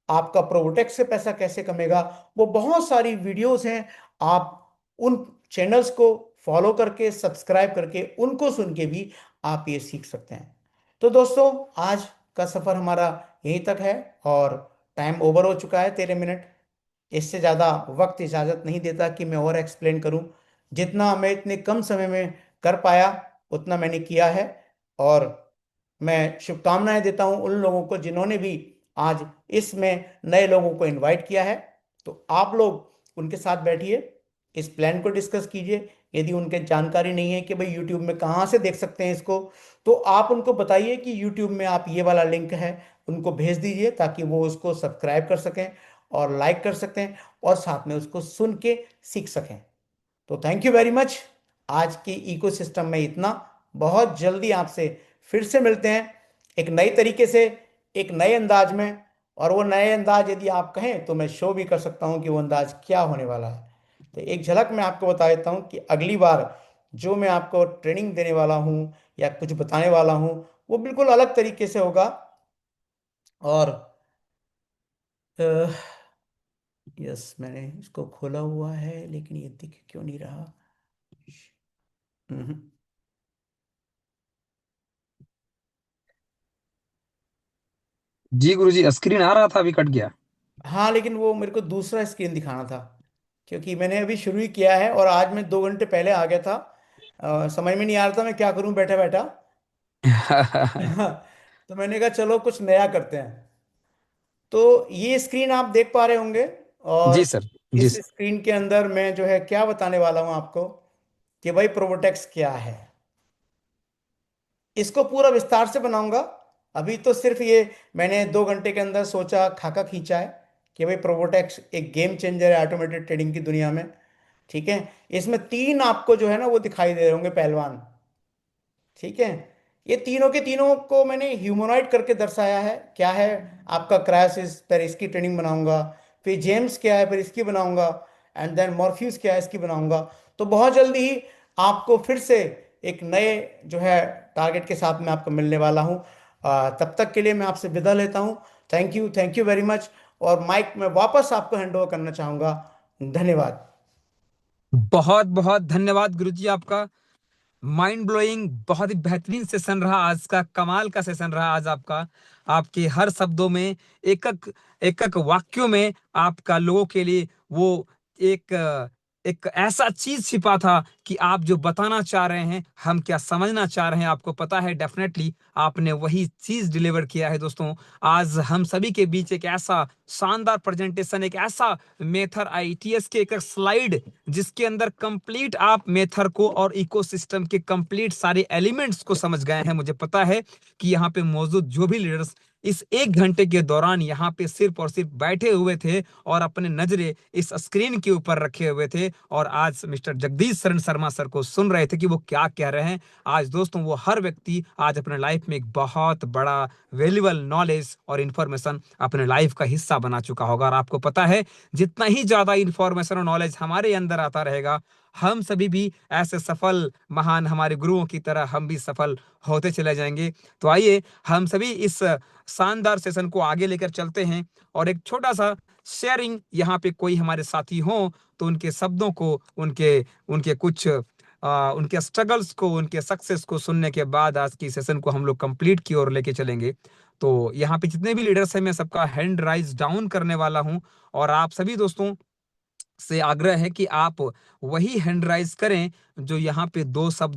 Speaker 1: आपका प्रोवोटेक से पैसा कैसे कमेगा, वो बहुत सारी वीडियोस हैं। आप उन चैनल्स को फॉलो करके सब्सक्राइब करके उनको सुन के भी आप ये सीख सकते हैं। तो दोस्तों, आज का सफर हमारा यहीं तक है, और टाइम ओवर हो चुका है 13 मिनट। इससे ज़्यादा वक्त इजाज़त नहीं देता कि मैं और एक्सप्लेन करूं। जितना मैं इतने कम समय में कर पाया उतना मैंने किया है, और मैं शुभकामनाएं देता हूं उन लोगों को जिन्होंने भी आज इसमें नए लोगों को इनवाइट किया है। तो आप लोग उनके साथ बैठिए, इस प्लान को डिस्कस कीजिए। यदि उनके जानकारी नहीं है कि भाई यूट्यूब में कहाँ से देख सकते हैं इसको, तो आप उनको बताइए कि यूट्यूब में आप ये वाला लिंक है, उनको भेज दीजिए ताकि वो उसको सब्सक्राइब कर सकें और लाइक कर सकते हैं, और साथ में उसको सुन के सीख सकें। तो थैंक यू वेरी मच। आज के इकोसिस्टम में इतना। बहुत जल्दी आपसे फिर से मिलते हैं एक नई तरीके से, एक नए अंदाज में। और वो नए अंदाज यदि आप कहें तो मैं शो भी कर सकता हूं कि वो अंदाज क्या होने वाला है। तो एक झलक मैं आपको बता देता हूं कि अगली बार जो मैं आपको ट्रेनिंग देने वाला हूं या कुछ बताने वाला हूं, वो बिल्कुल अलग तरीके से होगा। और यस, मैंने इसको खोला हुआ है लेकिन ये दिख क्यों नहीं रहा। हम्म।
Speaker 2: जी गुरुजी, स्क्रीन आ रहा था, अभी कट गया।
Speaker 1: हाँ, लेकिन वो मेरे को दूसरा स्क्रीन दिखाना था, क्योंकि मैंने अभी शुरू ही किया है और आज मैं 2 घंटे पहले आ गया था। समझ में नहीं आ रहा था मैं क्या करूं बैठा बैठा। तो मैंने कहा चलो कुछ नया करते हैं। तो ये स्क्रीन आप देख पा रहे होंगे,
Speaker 2: जी
Speaker 1: और
Speaker 2: सर। जी
Speaker 1: इस
Speaker 2: सर।
Speaker 1: स्क्रीन के अंदर मैं जो है क्या बताने वाला हूं आपको, कि भाई प्रोबोटेक्स क्या है। इसको पूरा विस्तार से बनाऊंगा। अभी तो सिर्फ ये मैंने 2 घंटे के अंदर सोचा, खाका खींचा है कि भाई प्रोबोटेक्स एक गेम चेंजर है ऑटोमेटेड ट्रेडिंग की दुनिया में। ठीक है। इसमें तीन आपको जो है ना वो दिखाई दे रहे होंगे पहलवान। ठीक है। ये तीनों के तीनों को मैंने ह्यूमनॉइड करके दर्शाया है। क्या है? आपका क्राइसिस, फिर इसकी ट्रेनिंग बनाऊंगा, फिर जेम्स क्या है फिर इसकी बनाऊंगा, एंड देन मॉर्फ्यूज क्या है इसकी बनाऊंगा। तो बहुत जल्दी ही आपको फिर से एक नए जो है टारगेट के साथ मैं आपको मिलने वाला हूँ। तब तक के लिए मैं आपसे विदा लेता हूँ। Thank you very much. और माइक मैं वापस आपको हैंड ओवर करना चाहूंगा। धन्यवाद।
Speaker 2: बहुत बहुत धन्यवाद गुरुजी आपका। माइंड ब्लोइंग, बहुत ही बेहतरीन सेशन रहा आज का, कमाल का सेशन रहा आज आपका। आपके हर शब्दों में, एक एक एक वाक्यों में आपका लोगों के लिए वो एक एक ऐसा चीज छिपा था कि आप जो बताना चाह रहे हैं, हम क्या समझना चाह रहे हैं, आपको पता है। डेफिनेटली आपने वही चीज डिलीवर किया है दोस्तों। आज हम सभी के बीच एक ऐसा शानदार प्रेजेंटेशन, एक ऐसा मेथर आईटीएस के एक स्लाइड जिसके अंदर कंप्लीट आप मेथर को और इकोसिस्टम के कंप्लीट सारे एलिमेंट्स को समझ गए हैं। मुझे पता है कि यहाँ पे मौजूद जो भी लीडर्स इस 1 घंटे के दौरान यहाँ पे सिर्फ और सिर्फ बैठे हुए थे और अपने नजरे इस स्क्रीन के ऊपर रखे हुए थे, और आज मिस्टर जगदीश शरण शर्मा सर को सुन रहे थे कि वो क्या कह रहे हैं। आज दोस्तों वो हर व्यक्ति आज अपने लाइफ में एक बहुत बड़ा वैल्यूबल नॉलेज और इंफॉर्मेशन अपने लाइफ का हिस्सा बना चुका होगा। और आपको पता है, जितना ही ज्यादा इंफॉर्मेशन और नॉलेज हमारे अंदर आता रहेगा, हम सभी भी ऐसे सफल महान हमारे गुरुओं की तरह हम भी सफल होते चले जाएंगे। तो आइए हम सभी इस शानदार सेशन को आगे लेकर चलते हैं, और एक छोटा सा शेयरिंग, यहाँ पे कोई हमारे साथी हो तो उनके शब्दों को, उनके उनके कुछ उनके स्ट्रगल्स को, उनके सक्सेस को सुनने के बाद आज की सेशन को हम लोग कंप्लीट की ओर लेके चलेंगे। तो यहाँ पे जितने भी लीडर्स हैं, मैं सबका हैंड राइज डाउन करने वाला हूँ, और आप सभी दोस्तों से आग्रह है कि आप वही हैंड राइज करें जो यहाँ पे दो शब्द